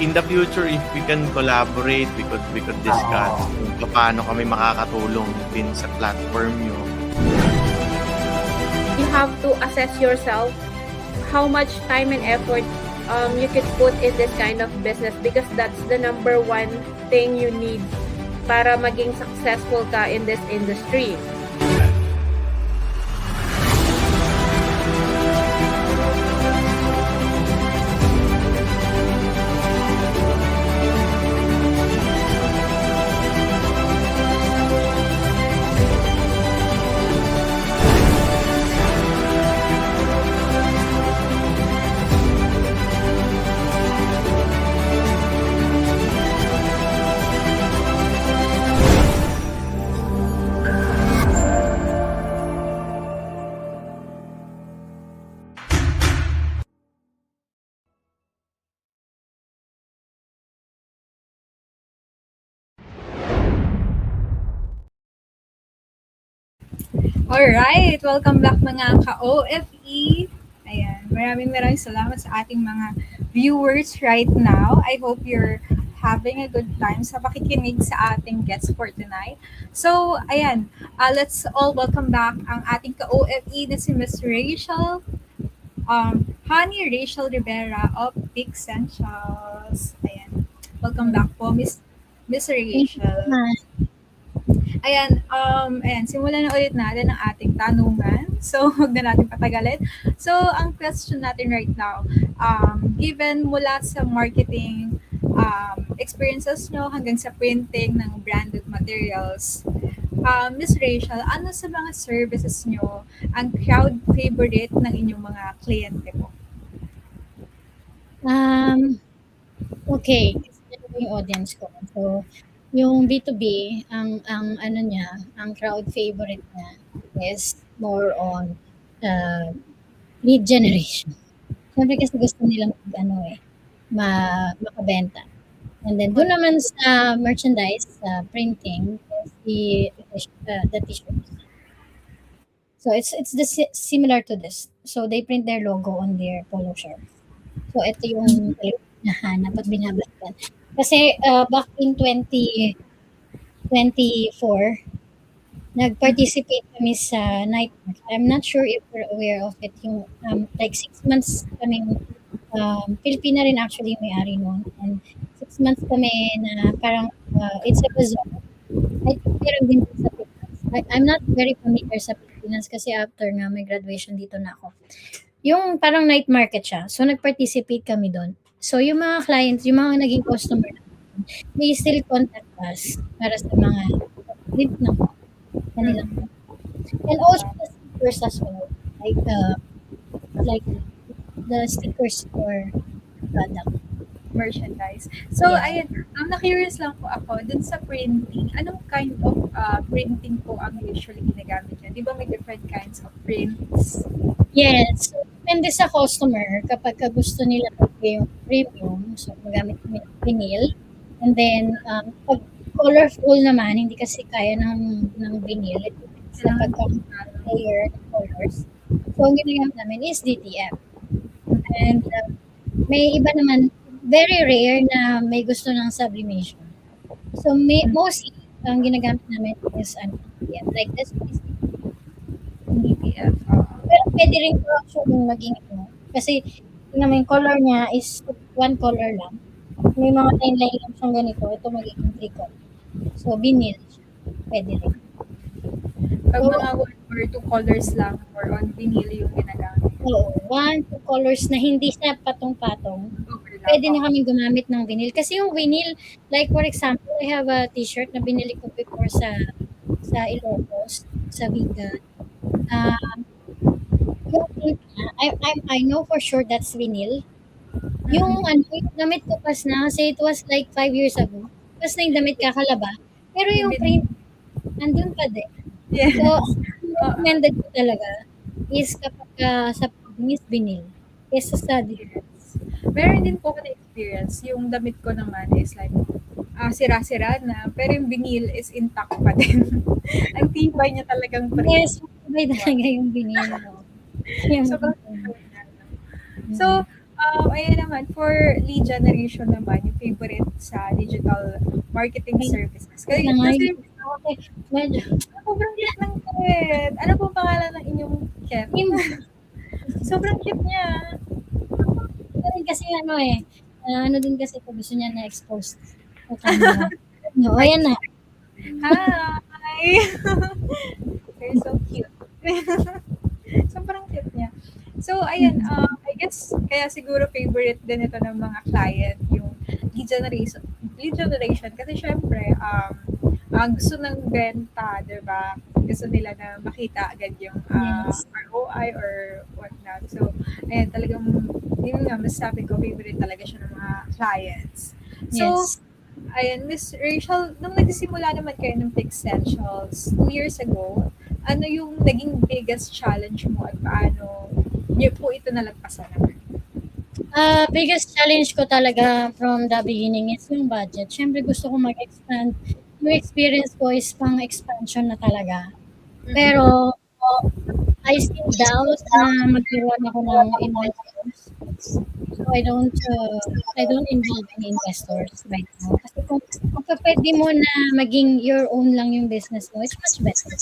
In the future, if we can collaborate, we could discuss kung paano kami makakatulong din sa platform nyo. You have to assess yourself how much time and effort you could put in this kind of business, because that's the number one thing you need para maging successful ka in this industry. Alright, welcome back mga ka-OFE. Ayan, maraming salamat sa ating mga viewers right now. I hope you're having a good time sa pakikinig sa ating guests for tonight. So, ayan, let's all welcome back ang ating ka-OFE na si Miss Rachel, Honey Rachel Rivera of Pick Essentials. Ayan, welcome back po, Miss Rachel. Ayan, simulan na ulit natin ang ating tanungan. So, huwag na natin patagalin. So, ang question natin right now, given mula sa marketing experiences nyo hanggang sa printing ng branded materials, Miss Rachel, ano sa mga services nyo ang crowd favorite ng inyong mga kliyente po? Okay, ito yung audience ko. So, yung B2B, ang ano niya, ang crowd favorite niya is more on lead generation. Siyempre kasi gusto nilang makabenta. And then doon naman sa merchandise, printing, the t-shirts. So it's similar to this. So they print their logo on their polo shirt. So ito yung nahanap at binabalikan. Kasi back in 2024, nag-participate kami sa night market. I'm not sure if you're aware of it. Yung like 6 months kaming Pilipina rin actually may-ari noon. And 6 months kami na parang it's a bazaar. I think meron din sa Pilipinas. I'm not very familiar sa Pilipinas kasi after nga may graduation dito na ako. Yung parang night market siya. So nag-participate kami doon. So yung mga clients, yung mga naging customer natin, they still contact us para sa mga print na kanilang. And also the stickers as well. Like the stickers for product. Merchandise. So, ayan, na-curious lang po ako, dun sa printing, anong kind of printing po ang usually ginagamit niya? Di ba may different kinds of prints? Yes. So, depende sa customer. Kapag gusto nila yung premium, so magamit kami ng vinyl. And then, pag colorful naman, hindi kasi kaya ng vinyl. Ito sa pagka-layer ng colors. So, ang ginagamit namin is DTF. And may iba naman, very rare na may gusto ng sublimation. So, mostly, ang ginagamit namin is DTF. Like this is DTF. Pero pwede rin po actually maging kasi yung color niya is one color lang. May mga line lang siyang ganito. Ito magiging 3 color. So, vinyl siya. Pwede rin. Pag mga 1 or 2 colors lang or on vinyl yung ginagamit. Oo. 1, 2 colors na hindi siya patong-patong. Pwede na kami gumamit ng vinyl. Kasi yung vinyl, like for example, I have a t-shirt na binili ko before sa Ilocos, sa Vegan. Yung print niya, I know for sure that's vinyl. Yung damit ko pas na, kasi it was like 5 years ago. Pas na yung damit kakalaba, Pero yung print, nandun pa din. Yeah. So, recommended ko talaga is kapag sa paging is vinyl kesa sa deluxe. Meron din po ako na-experience. Yung damit ko naman is like, sira-sira na, pero yung vinyl is intact pa din. Ang tibay niya talagang pa rin. Yes, may talaga yung vinyl. No? Yung, Sobrang So, ayun naman, for lead generation naman, yung favorite sa digital marketing services. Kasi, Kaya nga kasi okay, medyo, sobrang cute ng kit. Ano po pangalan ng inyong kit? Sobrang cute niya. rin kasi ano ano din kasi pag gusto niya na-expose sa camera. No, ayan na. Hi! They're so cute. Sobrang cute niya. So, ayun, I guess, kaya siguro favorite din ito ng mga client, yung lead generation. Lead generation, kasi syempre, ang gusto ng benta, di ba? Gusto nila na makita agad yung Yes. ROI or whatnot. So, ayun, talagang, yun nga, masasabi ko, favorite talaga siya ng mga clients. So, Yes. ayun, Miss Rachel, nung nagsimula naman kayo ng Pixentials 2 years ago, ano yung naging biggest challenge mo at paano niyo po ito nalagpasan naman? Biggest challenge ko talaga from the beginning is yung budget. Siyempre gusto ko mag-expand. Yung experience ko is pang expansion na talaga. Pero I still doubt na magkaroon ako ng investors. So I don't involve any investors right now. Kasi kung pwede mo na maging your own lang yung business mo, it's much better.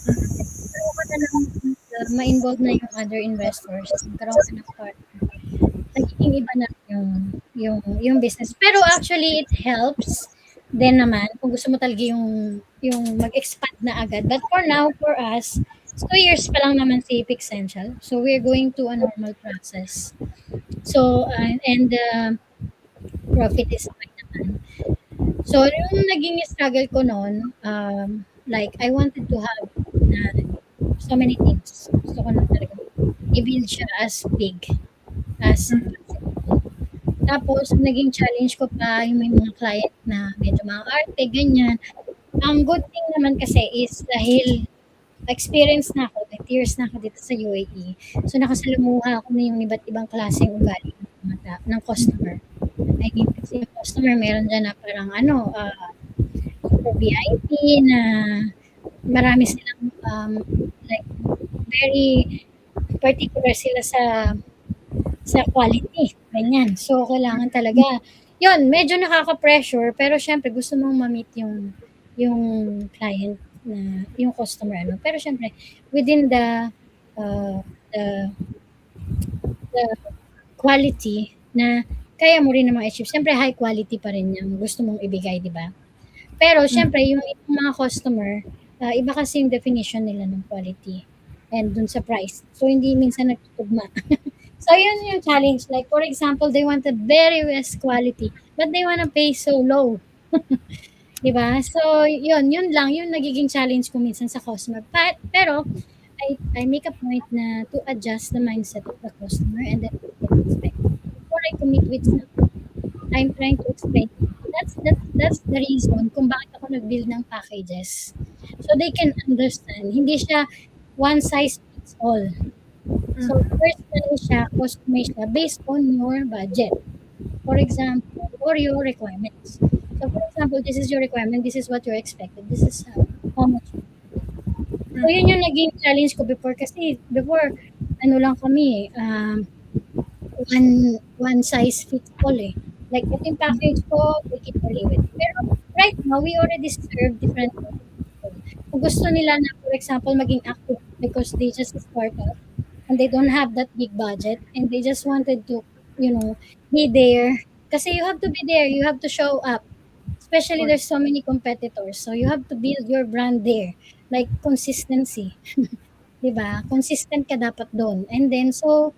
Pero ko na lang ma-involve na yung other investors. Magkaroon ka ng partner. Nagiging iba na yung business. Pero actually, it helps din naman kung gusto mo talaga yung mag-expand na agad. But for now, for us, 2 years pa lang naman si Pixential. So we're going to a normal process. So, and profit is fine naman. So, yung naging struggle ko noon, like, I wanted to have so many things. Gusto ko na talaga i-build siya as big as possible. Tapos, naging challenge ko pa yung may mga client na medyo mga arte, ganyan. Ang good thing naman kasi is dahil experience na ako, like years na ako dito sa UAE. So, nakasalamuha ako na yung iba't ibang klaseng ugali ng customer. I mean, kasi yung customer, meron dyan na parang super VIP na marami silang like very particular sila sa quality. Ganyan. So, kailangan talaga. Yun, medyo nakaka-pressure, pero syempre, gusto mong ma-meet yung client na, yung customer, ano. Pero syempre, within the quality na kaya mo rin namang achieve. Syempre, high quality pa rin yung gusto mong ibigay, di ba? Pero syempre, yung mga customer, iba kasi yung definition nila ng quality and dun sa price. So, hindi minsan nagtutugma. So, yun yung challenge. Like, for example, they want a very best quality, but they wanna pay so low. Diba? So, yun lang, yung nagiging challenge ko minsan sa customer. Pero, I make a point na to adjust the mindset of the customer and then expect. Before I commit with something, I'm trying to explain. That's the reason kung bakit ako nag-build ng packages. So, they can understand. Hindi siya one size fits all. So, personally siya, customize siya based on your budget. For example, or your requirements. So, for example, this is your requirement, this is what you're expected, this is how much. So, yun yung naging challenge ko before. Kasi before, ano lang kami, one size fits all eh. Like, ito yung package ko, take it or leave it. Pero right now, we already serve different people. Kung gusto nila na, for example, maging active because they just start up, and they don't have that big budget and they just wanted to, be there. Kasi you have to be there, you have to show up. Especially there's so many competitors. So you have to build your brand there. Like consistency. Diba? Consistent ka dapat doon. And then, so,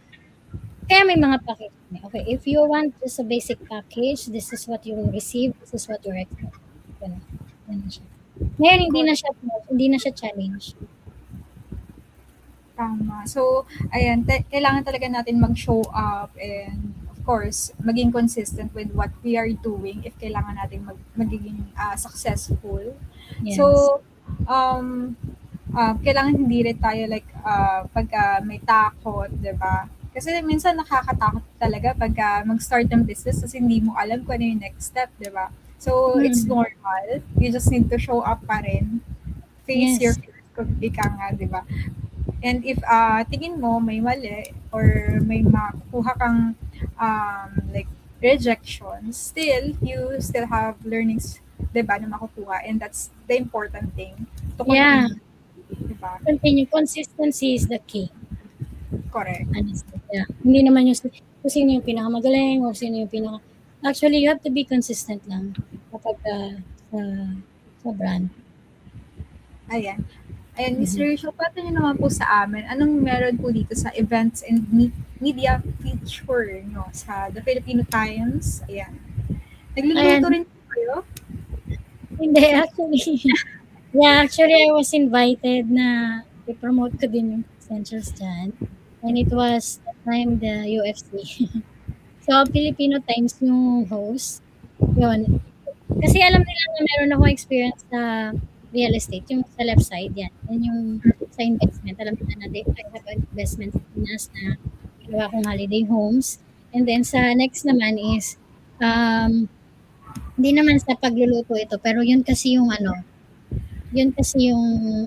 kaya may mga package. Okay, if you want just a basic package, this is what you will receive, this is what you're expecting. Ganun siya. Ngayon, hindi na siya challenge. Tama. So, ayan, kailangan talaga natin mag-show up and of course, maging consistent with what we are doing if kailangan natin magiging successful. Yes. So, kailangan hindi rin tayo like pagka may takot, 'di ba? Kasi minsan nakakatakot talaga pagka mag-start ng business kasi hindi mo alam kung ano yung next step, 'di ba? So, it's normal. You just need to show up pa rin. Face Yes. your fears kung ika nga, 'di ba? And if tingin mo may mali or may makukuha kang like rejection, still you still have learnings, 'di ba, na makukuha, and that's the important thing. To Yeah. continue, 'di ba? Continue. Consistency is the key. Correct. Honestly. Yeah. Hindi naman yung kung sino yung pinakamagaling or sino yung pinaka... Actually, you have to be consistent lang kapag sa brand. Ayan. Ayan, Ms. Rachel, pato nyo naman po sa amin, anong meron po dito sa events and media feature nyo sa The Filipino Times? Ayan. Nagluluto rin po kayo? Hindi, actually. Yeah, actually, I was invited na i-promote ko din yung Essentials dyan. And it was that time the UFC. So, Filipino Times yung host. Yun. Kasi alam nila na meron akong experience sa real estate, yung sa left side, yan. Yan yung sa investment. Alam nila na I have investment sa Pinas na ginawa kong holiday homes. And then sa next naman is, hindi naman sa pagluluto ito, pero yun kasi yung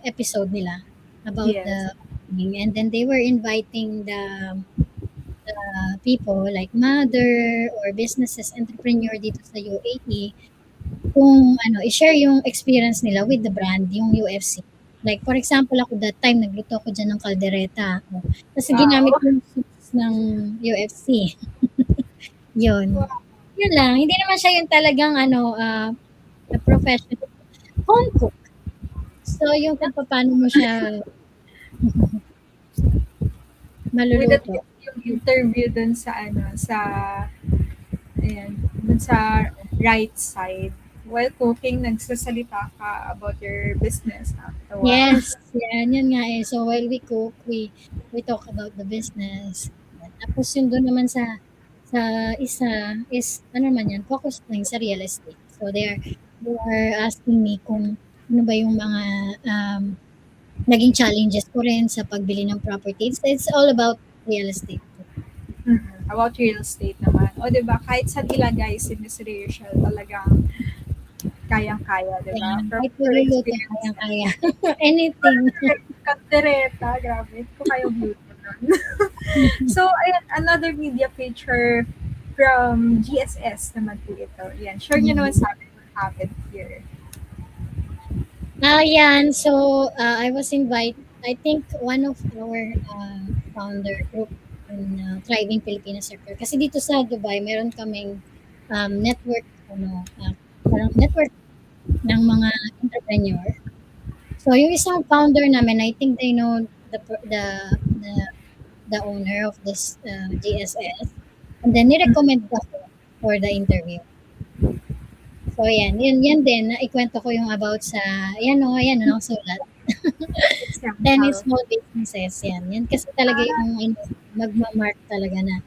episode nila about Yes. the cooking. And then they were inviting the people like mother or businesses, entrepreneur dito sa UAE kung i-share yung experience nila with the brand, yung UFC. Like for example, ako that time nagluto ako dyan ng kaldereta. Kasi ginamit ko yung sauce ng UFC. Yun. Yun lang. Hindi naman siya yung talagang professional home cook. So yung kung paano mo siya With maluluto. yung interview dun sa dun sa right side. While cooking, nagsasalita ka about your business. Wow. Yes, yan nga eh. So while we cook, we talk about the business. Tapos yun doon naman sa isa is naman yan, focus lang sa real estate. So they are asking me kung ano ba yung mga naging challenges ko rin sa pagbili ng property. It's all about real estate. About real estate naman. O, diba, kahit saan ilagay si Miss Rachel, talagang kayang-kaya, diba? Kahit magluluto, kaya-kaya. Anything. Kaldereta, grabe. Kung kayo beauty nun. So, ayan, another media feature from GSS naman po ito. Yan, share nyo naman sa amin what happened here. Yan. So, I was invited, I think one of our founder group in Thriving Filipino Sector. Kasi dito sa Dubai, meron kaming network, parang network ng mga entrepreneur. So, yung isang founder namin, I think they know the owner of this GSS. And then, nirecommend ako for the interview. So, yan din. Ikwento ko yung about sa, ayan ang sulat. 10 small businesses, yan kasi talaga yung magmamark talaga na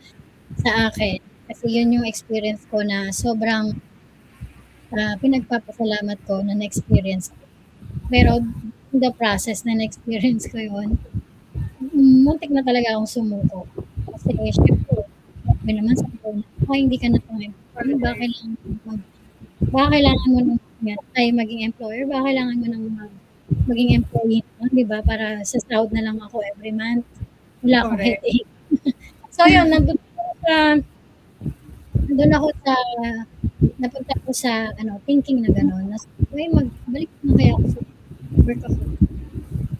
sa akin. Kasi yun yung experience ko na sobrang pinagpapasalamat ko na na-experience ko. Pero in the process na na-experience ko yun, muntik na talaga akong sumuko. Kasi syempre, sabi naman sa ko, hindi ka na itong baka kailangan mo nang maging employer, baka kailangan mo nang maging employee, di ba? Para sa sahod na lang ako every month. Wala akong headache. So yun, napunta ako sa thinking na gano'n. Magbalik na kaya ako sa work ako.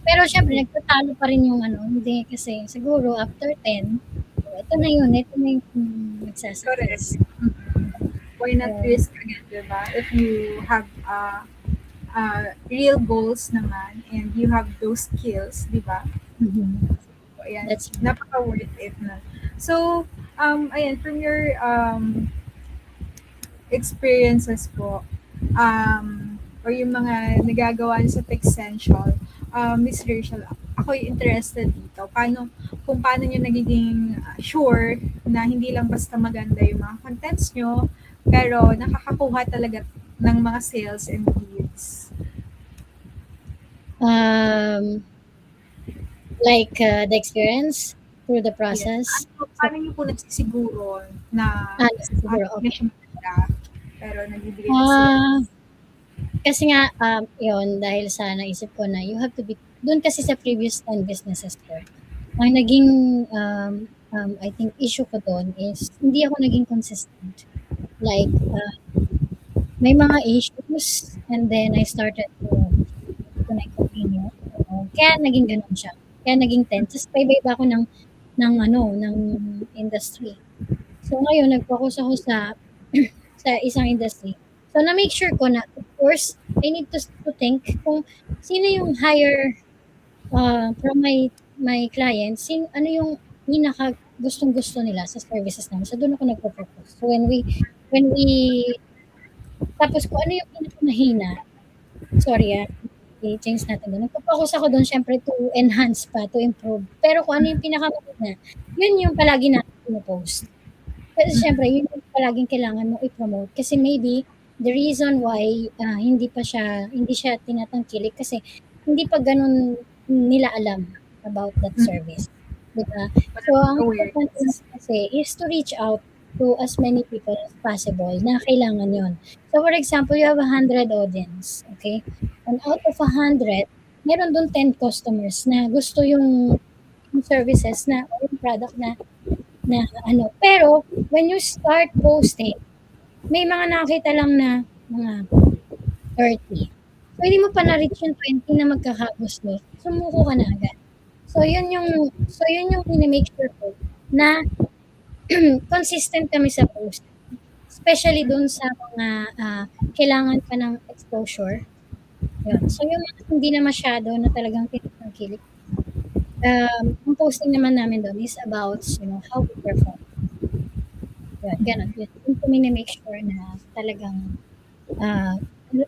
Pero syempre, nagtatalo pa rin yung hindi kasi siguro after 10, ito na yung nagsasuggest. Why not risk again, diba? If you have real goals naman and you have those skills, diba? So, ayan, napaka-worth it na. So, ayan, from your experiences po, or yung mga nagagawa niyo sa Essential, Miss Rachel, ako'y interested dito. Kung paano nyo nagiging sure na hindi lang basta maganda yung mga contents nyo, pero nakakakuha talaga ng mga sales and leads. Like the experience through the process. Paano nyo po nagsisiguro na Siguro, okay. siya maganda, pero nagbibigay ng sales? Kasi nga, yun, dahil sa naisip ko na you have to be, doon kasi sa previous 10 businesses ko, ang naging, I think, issue ko doon is, hindi ako naging consistent. Like, may mga issues, and then I started to continue. Kaya naging ganun siya. Kaya naging 10. Tapos iba-iba ako ng industry. So ngayon, nag-focus ako sa isang industry. So na-make sure ko na, of course, I need to think kung sino yung higher from my clients, ano yung pinaka gustong-gusto nila sa services namin. So doon ako nagpo-focus. So when we tapos kung ano yung pinakamahina, sorry i-change natin doon. Nagpo-focus ako doon syempre to enhance pa, to improve. Pero kung ano yung pinakamahina, yun yung palagi natin pinopost. Kasi syempre, yun yung palaging kailangan mo i-promote. Kasi maybe, the reason why hindi siya tinatangkilik kasi hindi pa ganun nila alam about that service. Diba? So, ang important kasi is to reach out to as many people as possible na kailangan yon. So, for example, you have 100 audience, okay? And out of 100, meron doon 10 customers na gusto yung services na or yung product na ano. Pero, when you start posting, may mga nakita lang na mga 30. So, hindi mo pa na-reach yung 20 na magkakagusto. Sumuko ka na agad. So, yun yung make sure ko na consistent kami sa post. Especially dun sa mga kailangan pa ng exposure. Yun. So, yung mga hindi na masyado na talagang tinatangkilik. Ang posting naman namin doon is about, how to perform. Yun, ganun. Yun kami na-make sure na talagang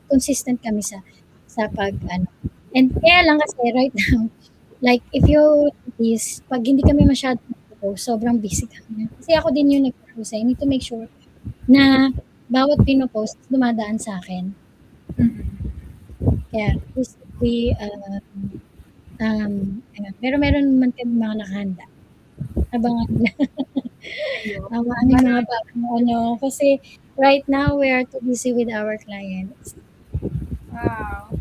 consistent kami sa pag, And kaya lang kasi right now, like, if you notice, pag hindi kami masyado nagpo-post, sobrang busy kami. Kasi ako din yung nagpo-post. I need to make sure na bawat pinopost dumadaan sa akin. Kaya, basically, pero meron naman kami mga nakahanda. Abangan nila. Ang mga bagong kasi right now, we are too busy with our clients. Wow.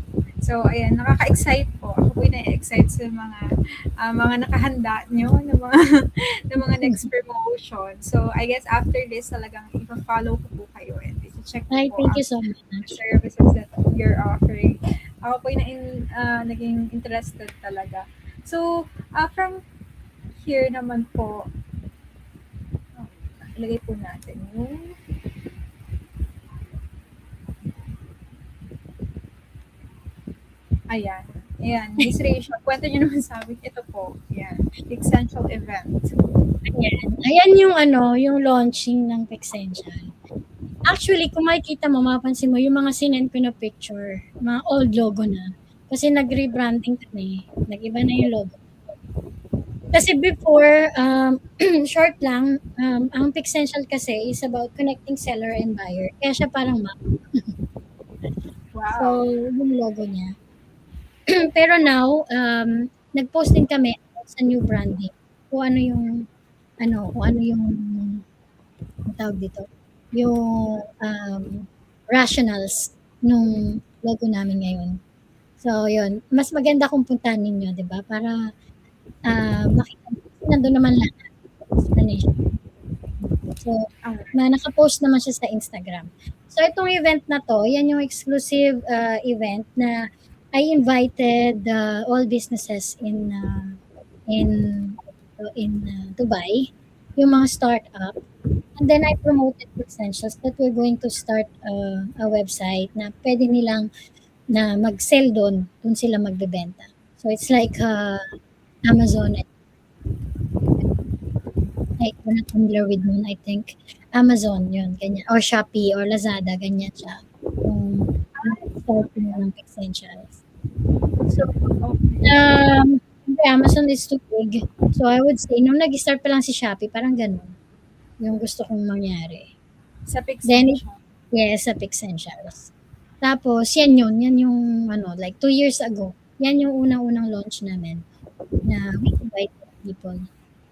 So, ayan, nakaka-excite po. Ako po'y na-excite sa mga nakahanda nyo ng mga next promotion. So, I guess after this, talagang ipa-follow ko po kayo and check po Thank you so much. Services that you're offering. Ako po'y naging interested talaga. So, from here naman po, ilagay po natin yung Ayan, Miss Rachel, kwento nyo naman sa amin. Ito po, Essential event. Ayan yung yung launching ng Pixential. Actually, kung makikita mo, mapapansin mo, yung mga sinend ko na picture, mga old logo na. Kasi nag-rebranding kami. Nag-iba na yung logo. Kasi before, short lang, ang Pixential kasi is about connecting seller and buyer. Kaya siya parang map. Wow. So, yung logo niya. Pero now, nag-post din kami sa new branding. Kung ano yung tawag dito, yung rationals nung logo namin ngayon. So, yun. Mas maganda kung puntahan ninyo, di ba? Para makita nandun naman lahat. Explanation. So, nakapost naman siya sa Instagram. So, itong event na to, yan yung exclusive event na I invited all businesses in Dubai, yung mga startup, and then I promoted Essentials that we're going to start a website na pwede nilang na mag-sell doon sila magbebenta. So it's like Amazon. Like, we're not familiar with nun, I think. Amazon, yun, ganyan. Or Shopee, or Lazada, ganyan siya. Yung start mo ng Essentials. So, Amazon is too big. So I would say, nung nag-start pa lang si Shopee, parang ganun yung gusto kong mangyari. Sa Then, Pixentia. yes, sa Pixentials. Tapos, yan yung like 2 years ago. Yan yung unang-unang launch namin na we invite people.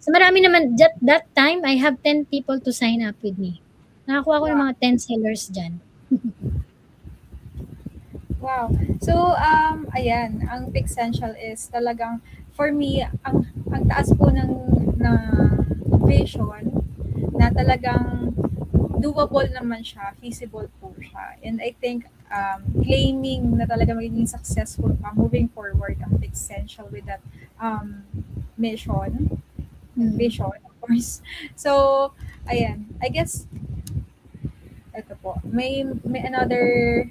So marami naman, that time, I have 10 people to sign up with me. Nakakuha ko ng mga 10 sellers dyan. Wow. So, ayan, ang Pixential is talagang, for me, ang taas po ng vision na talagang doable naman siya, feasible po siya. And I think claiming na talaga magiging successful pa moving forward ang Pixential with that mission, vision, of course. So, ayan, I guess, ito po, may another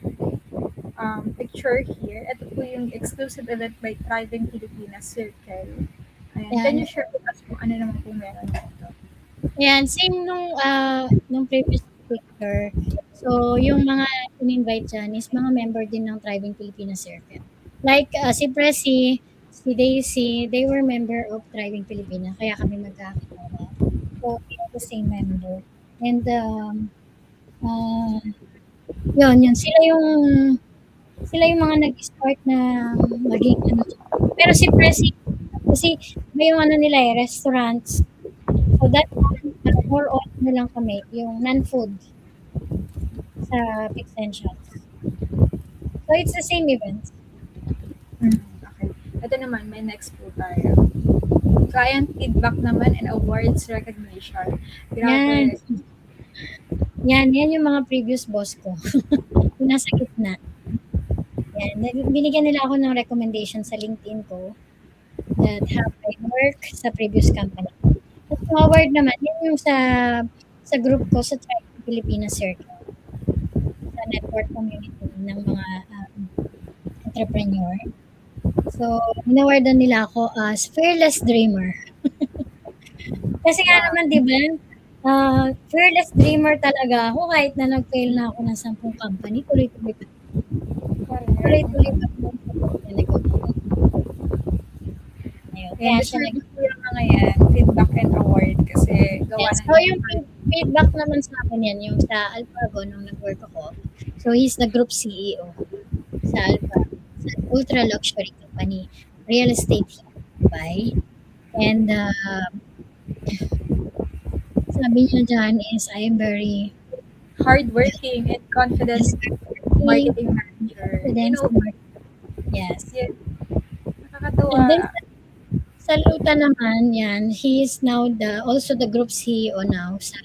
picture here. Ito po yung exclusive event by Thriving Pilipinas Circle. Ayan. Yan. Can you share with us kung ano naman po meron dito? Yan, same nung previous picture. So, yung mga in-invite dyan is mga member din ng Thriving Pilipinas Circle. Like, si Presi, si Daisy, they were member of Thriving Pilipinas, kaya kami magkakilala. So, we are the same member. And, yun, sila yung mga nag-start na maging Pero si Presi, kasi may yung nila restaurants. So that time, more on na lang kami, yung non-food sa Pixentials. So it's the same event. Okay. Ito naman, may next po tayo. Client feedback naman and awards recognition. Yan. Grabe. Yan yung mga previous boss ko. Yung nasa gitna. Yan. Binigyan nila ako ng recommendation sa LinkedIn ko that how I work sa previous company. At yung award naman, yan yung sa group ko sa Thriving Pilipinas Circle. Sa network community ng mga entrepreneur. So, inawardan nila ako as Fearless Dreamer. Kasi nga naman, di ba, Fearless Dreamer talaga ako kahit na nag-fail na ako ng 10 company, tuloy-tuloy pa. Tuloy-tuloy pa talaga. Ayun. Kaya And siya deserve po yung mga yan, feedback and award kasi gawa Yes. na So, yung feedback naman sa akin yan, yung sa Alphago nung nag-work ako. So, he's the group CEO sa Alphago. Sa ultra luxury company, real estate here in Dubai. And sabi niya dyan is, I am very hardworking and confident marketing manager. You know, yes. yes. Nakakatawa. And then, sa Luta naman, yan, he is now also the group CEO now sa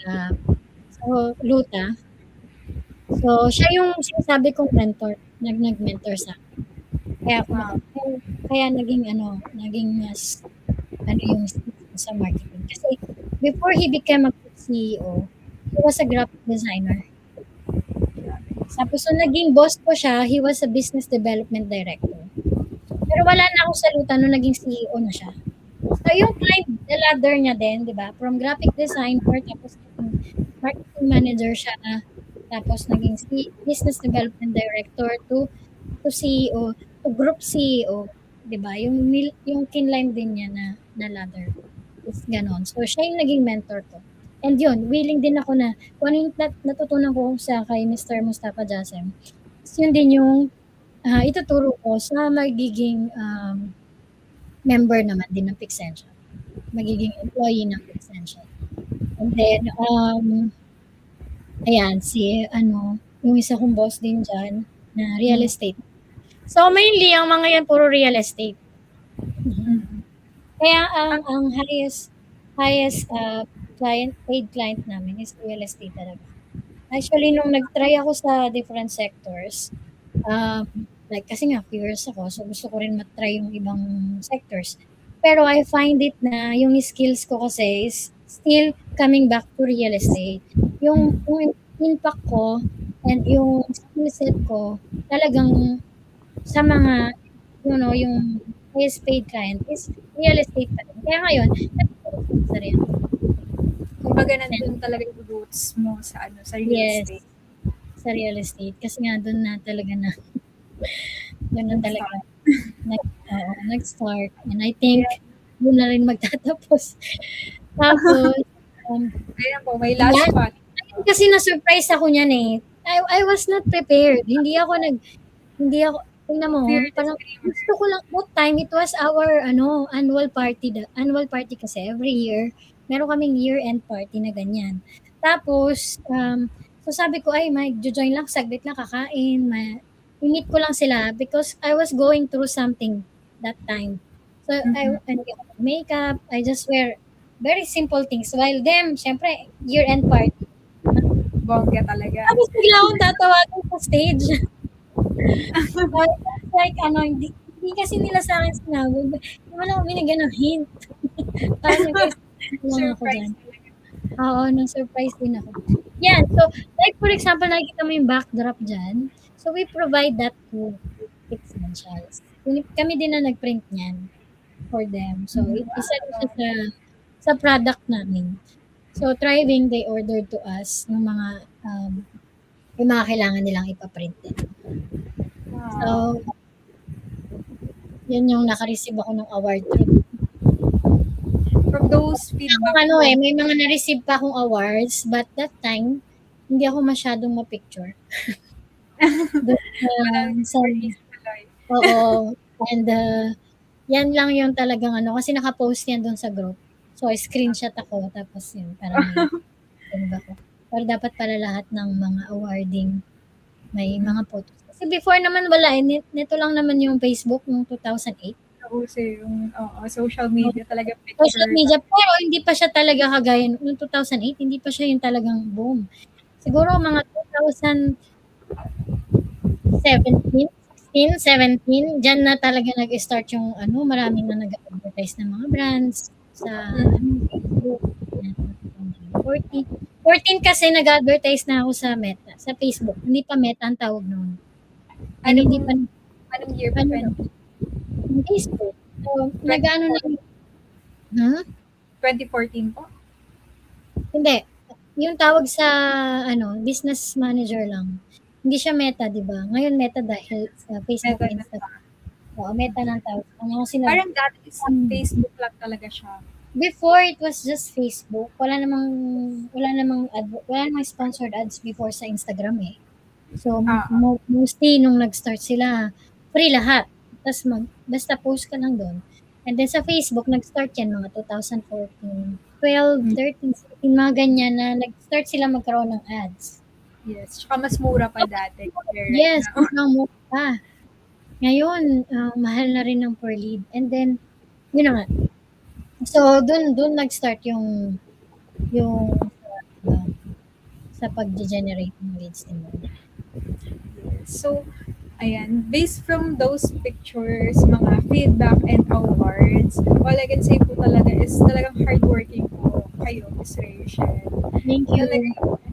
Luta. So, siya yung sinasabi kong mentor, nag-mentor sa akin. Kaya naging yung sa marketing. Kasi before he became a group CEO, he was a graphic designer. Tapos so naging boss ko siya, he was a business development director. Pero wala na ako sa Luta nung naging CEO na siya. So yung climb the ladder niya din, di ba? From graphic designer, tapos naging marketing manager siya, tapos naging business development director to CEO, to group CEO, di ba? Yung kinline din niya na ladder. Is ganon. So siya yung naging mentor ko. And yun, willing din ako na kung ano yung natutunan ko sa kay Mr. Mustafa Jasem, yun din yung ituturo ko sa magiging member naman din ng Pixential. Magiging employee ng Pixential. And then, ayan, yung isa kong boss din dyan na real estate. So, mainly, ang mga yan, puro real estate. Kaya, ang highest paid client namin is real estate talaga. Actually, nung nag-try ako sa different sectors, like, kasi nga, curious ako, so gusto ko rin mat-try yung ibang sectors. Pero I find it na yung skills ko kasi is still coming back to real estate. Yung impact ko and yung skill set ko talagang sa mga, yung highest paid client is real estate pa rin. Kaya ngayon, sa rin. Kumbaga nandun talaga yung roots mo sa real estate. Sa real estate. Kasi nga doon na talaga doon na talaga nag-start. And I think doon na rin magtatapos. Tapos, Ayan po, may last Yan. one. kasi na-surprise ako niyan eh. I was not prepared. Hindi ako, tingnan mo, Fear parang disclaimer. gusto ko lang, that time, it was our, annual party, annual party kasi every year, meron kaming year-end party na ganyan. Tapos, so sabi ko, ay, mag-join lang, saglit lang kakain, i-meet ko lang sila because I was going through something that time. So, hindi ako makeup, I just wear very simple things. While them, syempre, year-end party. Bongga talaga. Tapos bigla akong tatawagan sa stage. Like, hindi kasi nila sa akin sinabi. Hindi mo lang binigyan ng hint. Parang guys, lang ako dyan. Surprise talaga. Oo, na-surprise din ako. Yan, so, like for example, nakikita mo yung backdrop dyan. So, we provide that to Essentials. Kami din na nag-print niyan for them. So, isa rin siya sa product namin. So, Thriving, they ordered to us ng mga yung mga kailangan nilang ipaprint din. So, yun yung naka-receive ako ng award. From those feedback, May mga na-receive pa akong awards, but that time, hindi ako masyadong ma-picture. Oo. And, yan lang yung talagang kasi naka-post yan doon sa group. So, screenshot ako, tapos yun, parang ako. Pero dapat pala lahat ng mga awarding may mga photos. Kasi before naman wala, nito lang naman yung Facebook noong 2008. kasi yung social media talaga picture. Social media, pero hindi pa siya talaga kagaya noong 2008, hindi pa siya yung talagang boom. Siguro mga 2017, 16, 17, dyan na talaga nag-start yung maraming na nag-advertise ng mga brands sa Facebook. 14 kasi nag-advertise na ako sa Meta, sa Facebook. Hindi pa Meta ang tawag noon. Hindi pa Anong year pa? Facebook. So, nag-ano na 2014 po? Hindi. Yung tawag sa business manager lang. Hindi siya Meta, di ba? Ngayon Meta dahil sa Facebook Meta and Instagram. Oo, Meta ng tawag. Parang dati sa Facebook lang talaga siya. Before, it was just Facebook. Wala namang sponsored ads before sa Instagram eh. So, mostly nung nag-start sila, free lahat. Tapos basta post ka lang doon. And then sa Facebook, nag-start yan mga 2014, 12, 13, 14, mga ganyan na nag-start sila magkaroon ng ads. Yes. Tsaka mas mura pa dati. Yes, mas mura pa. Ngayon, mahal na rin ng per lead. And then, yun na nga. So, dun nag-start yung sa pag-generate ng leads din. So, ayan, based from those pictures, mga feedback and awards, all I can say po talaga is talagang hardworking po kayo, Ms. Rachel. Thank you.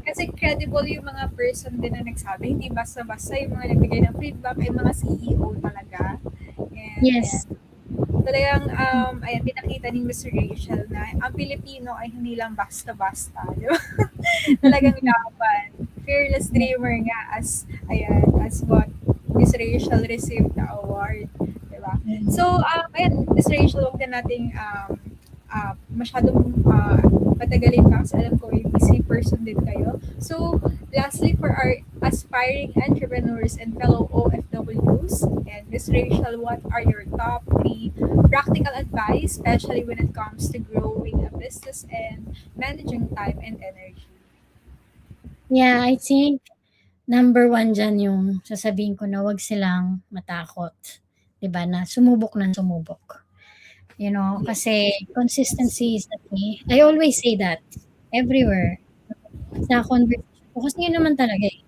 Kasi credible yung mga person din na nagsabi, hindi basta-basta yung mga nagbigay ng feedback ay mga CEO talaga. And, Yes. Talagang, ayan, pinakita ni Ms. Rachel na ang Pilipino ay hindi lang basta-basta. Di ba? Talagang laban. Fearless dreamer nga as what Ms. Rachel received the award. Di ba? So, ayan, Ms. Rachel, huwag na nating masyadong patagalin pa kasi alam ko yung busy person din kayo. So, lastly, for our aspiring entrepreneurs and fellow OFWs, and Ms. Rachel, what are your top 3 practical advice, especially when it comes to growing a business and managing time and energy? Yeah, I think number 1 dyan yung sasabihin ko na wag silang matakot. Diba? Na sumubok ng sumubok. You know, kasi consistency is the key. I always say that everywhere. Sa conversation ko. Kasi yun naman talaga eh.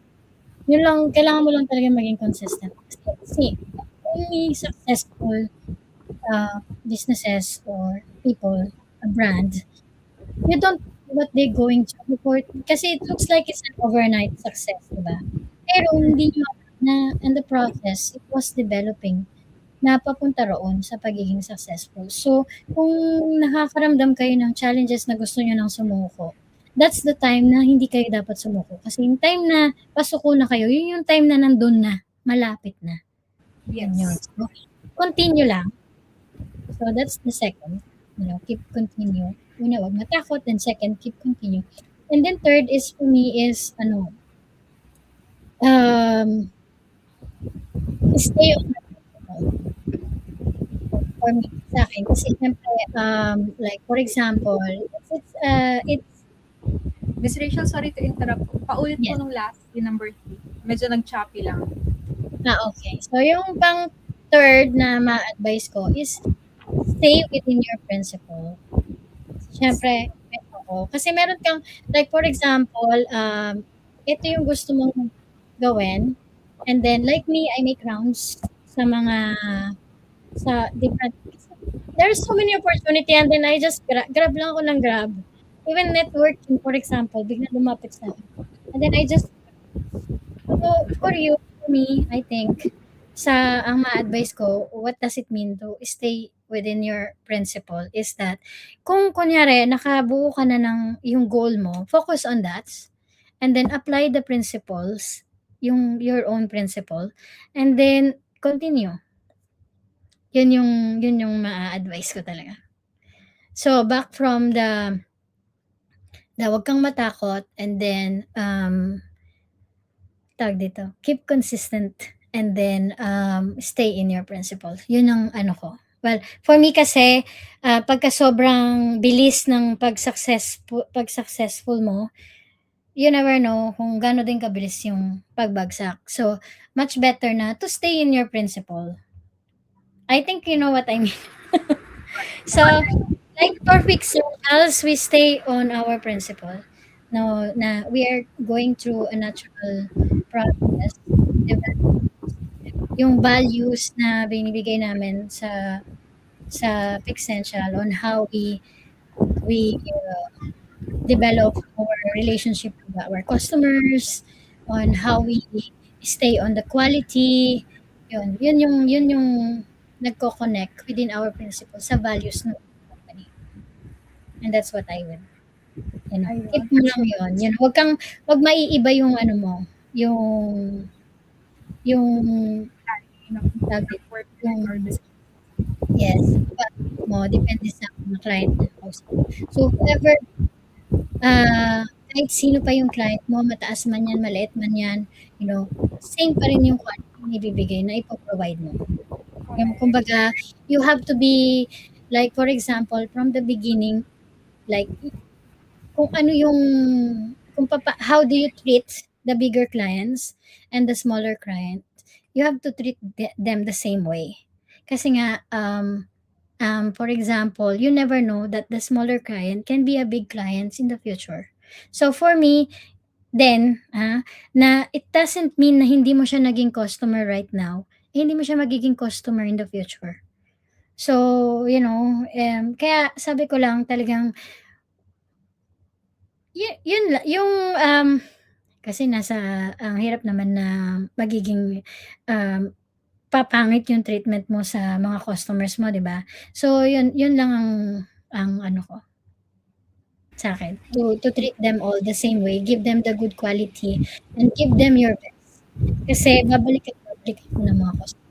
Yun lang, kailangan mo lang talaga maging consistent. Kasi only successful businesses or people, a brand, you don't know what they're going to report. Kasi it looks like it's an overnight success, diba? Pero hindi nyo na in the process, it was developing na papunta roon sa pagiging successful. So, kung nakakaramdam kayo ng challenges na gusto nyo nang sumuko, that's the time na hindi kayo dapat sumuko. Kasi yung time na pasuko na kayo, yun yung time na nandun na, malapit na. Yes. So, continue lang. So, that's the second. keep continue. Una, wag matakot. Then second, keep continue. And then third is for me is stay on the principle for me, sa akin. Kasi siyempre, like for example, it's Miss Rachel, sorry to interrupt. Paulit po yes. nung last, yung number 3. Medyo nag-choppy lang. Okay. So, yung pang third na ma-advise ko is stay within your principle. Siyempre, oo. Kasi meron kang, like for example, ito yung gusto mong gawin. And then, like me, I make rounds sa different, there's so many opportunity and then I just grab lang ako ng grab. Even networking, for example, bigla lumapit sa akin. And then I just, so, for me, I think, ang ma-advise ko, what does it mean to stay within your principle is that, kung kunyari, nakabuo ka na ng yung goal mo, focus on that, and then apply the principles, your own principle, and then continue. Yun yung ma-advise ko talaga. So, back from the wag kang matakot, and then, tawag dito, keep consistent, and then, stay in your principles. Yun ang ano ko. Well, for me kasi, pagka sobrang bilis ng pag-successful mo, you never know kung gaano din kabilis yung pagbagsak. So, much better na to stay in your principle. I think you know what I mean. So, like for fictionals, we stay on our principle. No, na we are going through a natural process. Diba? Yung values na binibigay namin sa Pixential on how we develop our relationship with our customers, on how we stay on the quality. Yun yung nagko-connect within our principles sa values ng company. And that's what I would, keep mo lang yun. Wag maiiba yung ano mo, yung yes, mo, depende sa mga client na kausap. So, whoever, kahit sino pa yung client mo, mataas man yan, maliit man yan, same pa rin yung quality na ibibigay na ipoprovide mo. Kumbaga, you have to be, like for example, from the beginning, like, kung ano yung, how do you treat the bigger clients and the smaller client, you have to treat them the same way. Kasi nga, for example, you never know that the smaller client can be a big client in the future. So for me, then, na it doesn't mean na hindi mo siya naging customer right now, hindi mo siya magiging customer in the future. So, kaya sabi ko lang talagang, yun yung, kasi ang hirap naman na magiging, papangit yung treatment mo sa mga customers mo, 'di ba? So, yun lang ang ano ko sa akin. To treat them all the same way, give them the good quality, and give them your best. Kasi babalik mo ng mga customers.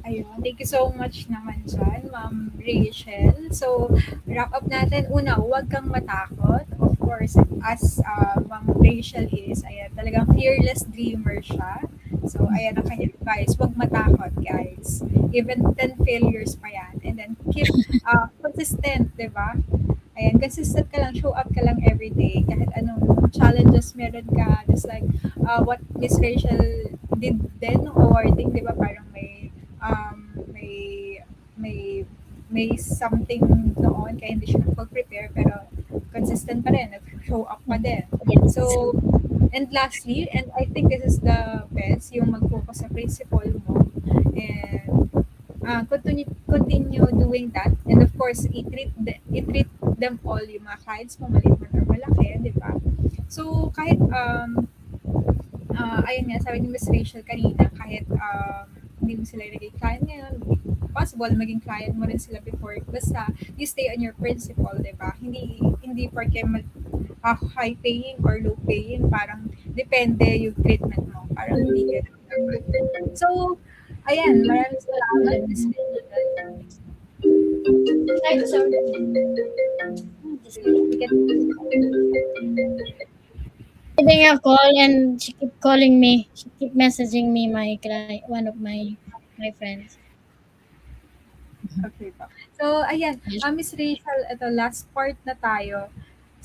Ayun. Thank you so much naman dyan, Ma'am Rachel. So, wrap up natin. Una, huwag kang matakot. Of course, as Ma'am Rachel is, ayan, talagang fearless dreamer siya. So, ayan ang kanyang advice. Huwag matakot, guys. Even 10 failures pa yan. And then, keep consistent, di ba? Ayan, consistent ka lang, show up ka lang everyday. Kahit anong challenges meron ka. Just like what Miss Rachel did then, awarding, di ba? Parang may something noon kaya hindi siya nagpag-prepare pero consistent pa rin, nag-show up pa din. Yes. So, and lastly, and I think this is the best, yung mag-focus sa principle mo and continue doing that, and of course i-treat them all, yung mga clients mo, maliit man or malaki, di ba? So, kahit ayun nga, sabi ni Ms. Rachel kanina, kahit hindi mo sila naging client ngayon, possible maging client mo rin sila before, basta you stay on your principle, diba? Hindi porque high paying or low paying, parang depende yung treatment mo, parang hindi ganun. So, ayan, maraming salamat, Ms. Rachel. Ay, sorry. Getting a call and she keep calling me. She keep messaging me my client, one of my friends. Okay po. So, ayan, Miss Rachel, ito, last part na tayo.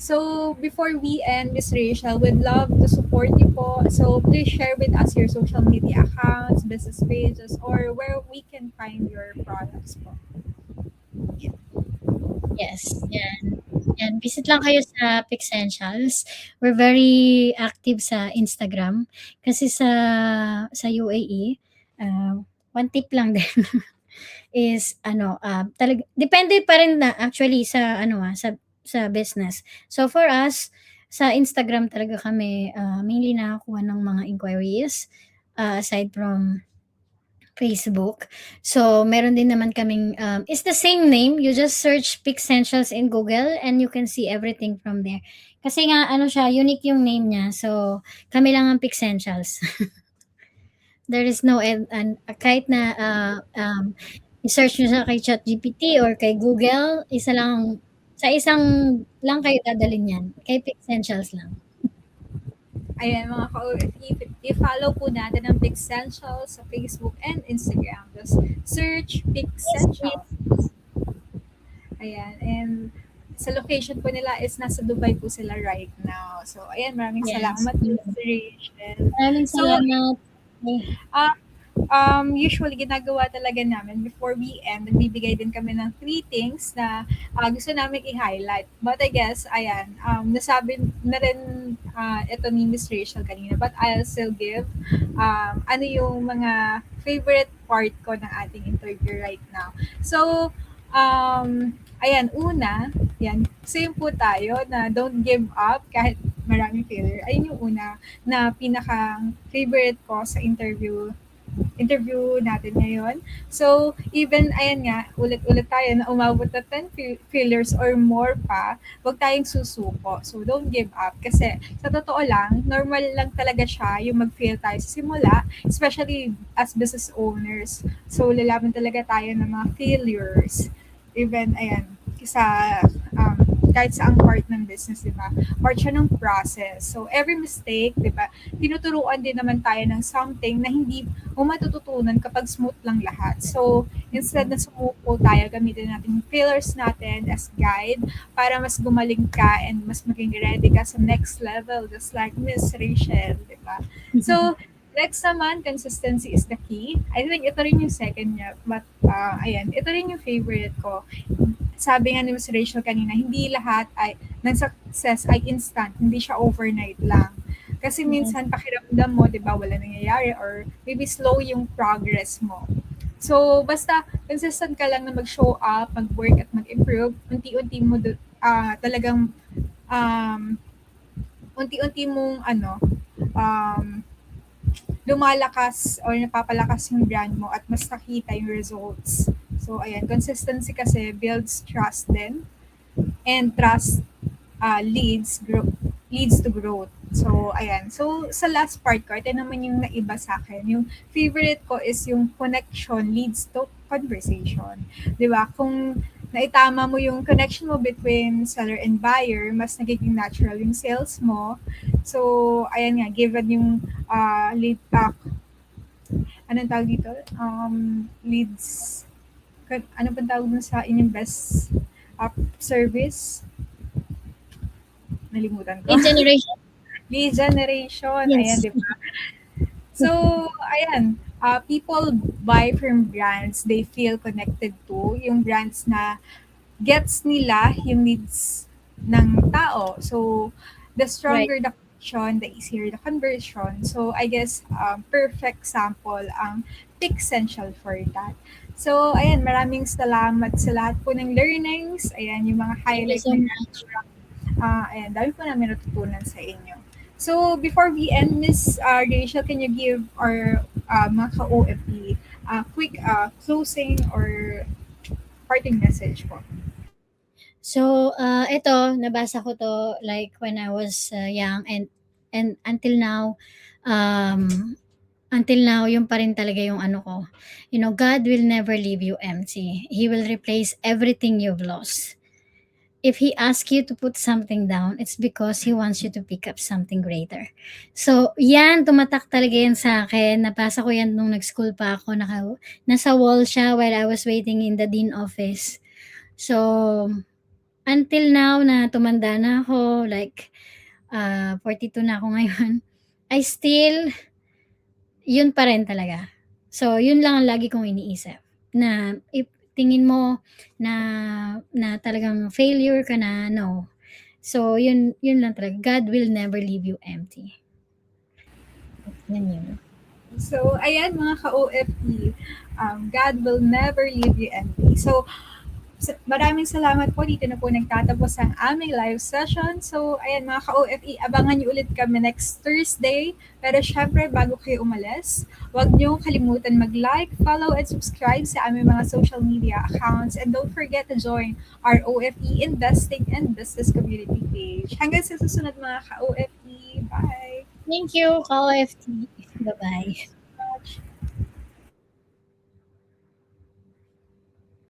So, before we end, Miss Rachel, we'd love to support you po. So, please share with us your social media accounts, business pages, or where we can find your products po. Yes, yan. Yan, visit lang kayo sa Pixentials. We're very active sa Instagram kasi sa UAE, one tip lang din is ano, depende pa rin na actually sa ano, sa business. So for us, sa Instagram talaga kami, mainly nakakuha ng mga inquiries, aside from Facebook. So, meron din naman kaming, it's the same name. You just search Pixentials in Google and you can see everything from there. Kasi nga, ano siya, unique yung name niya. So, kami lang ang Pixentials. There is no, kahit na i-search nyo siya kay ChatGPT or kay Google, sa isang lang kayo dadalhin yan. Kay Pixentials lang. Ayan, mga ka-OFE, i-follow po natin ang Pixentials sa Facebook and Instagram. Just search Pixentials. Ayan, and sa location po nila is nasa Dubai po sila right now. So, ayan, maraming Yes. salamat, Miss Rachel. Maraming So, salamat. Usually ginagawa talaga namin before we end, nagbibigay din kami ng 3 things na gusto namin i-highlight. But I guess, ayan, nasabi na rin ito ni Miss Rachel kanina, but I'll still give ano yung mga favorite part ko ng ating interview right now. So, ayan, una, yan, same po tayo na don't give up kahit maraming failure. Ayun yung una na pinaka favorite ko sa interview natin ngayon. So, even, ayan nga, ulit-ulit tayo na umabot na 10 failures or more pa, huwag tayong susuko. So, don't give up. Kasi, sa totoo lang, normal lang talaga siya yung mag-fail tayo sa simula, especially as business owners. So, lalaban talaga tayo ng mga failures. Even, ayan, sa kahit sa ang part ng business, di ba? Part siya ng process. So, every mistake, di ba? Tinuturuan din naman tayo ng something na hindi mo matututunan kapag smooth lang lahat. So, instead na sumuko tayo, gamitin natin yung failures natin as guide para mas gumaling ka and mas maging ready ka sa next level, just like Miss Rachel, di ba? So, next naman, consistency is the key. I think ito rin yung second niya. But, ayan, ito rin yung favorite ko. Sabi nga ni Ms. Rachel kanina, hindi lahat ng success ay instant. Hindi siya overnight lang. Kasi minsan pakiramdam mo, di ba, wala nangyayari or maybe slow yung progress mo. So, basta consistent ka lang na mag-show up, mag-work at mag-improve, unti-unti mo talagang unti-unti mong lumalakas or napapalakas yung brand mo at mas nakita yung results. So, ayan, consistency kasi builds trust din. And trust leads to growth. So, ayan. So, sa last part ko, ito naman yung naiba sa akin. Yung favorite ko is yung connection leads to conversation. Di ba? Kung naitama mo yung connection mo between seller and buyer, mas nagiging natural yung sales mo. So, ayan nga, given yung lead, anong tawag dito? Leads, ano pa tawag mo sa inyong best service? Nalimutan ko. Lead generation. Lead generation. Yes. Ayan, di ba? So, ayan. People buy from brands they feel connected to. Yung brands na gets nila yung needs ng tao. So, the stronger the connection, the easier the conversion. So, I guess, perfect sample ang Pixential for that. So, ayan, maraming salamat sa lahat po ng learnings. Ayan, yung mga highlights Thank you na so much. ayan, dami po namin natutunan sa inyo. So, before we end, Miss Rachel, can you give our mga ka-OFP quick closing or parting message po? So, ito, nabasa ko to like when I was young and until now, until now, yun pa rin talaga yung ano ko. You know, God will never leave you empty. He will replace everything you've lost. If He asks you to put something down, it's because He wants you to pick up something greater. So, yan, tumatak talaga yan sa akin. Nabasa ko yan nung nag-school pa ako. Nasa wall siya while I was waiting in the dean office. So, until now na tumanda na ako, like 42 na ako ngayon, I still, yun pa rin talaga. So, yun lang ang lagi kong iniisip. Na if tingin mo na talagang failure ka na, no. So, yun lang talaga. God will never leave you empty. Yan yun. So, ayan mga ka-OFP, God will never leave you empty. So, maraming salamat po. Dito na po nagtatapos ang aming live session. So, ayan mga ka-OFE, abangan niyo ulit kami next Thursday. Pero syempre, bago kayo umalis, huwag niyo kalimutan mag-like, follow, and subscribe sa aming mga social media accounts. And don't forget to join our OFE Investing and Business Community page. Hanggang sa susunod mga ka-OFE. Bye! Thank you, ka-OFT. Bye-bye.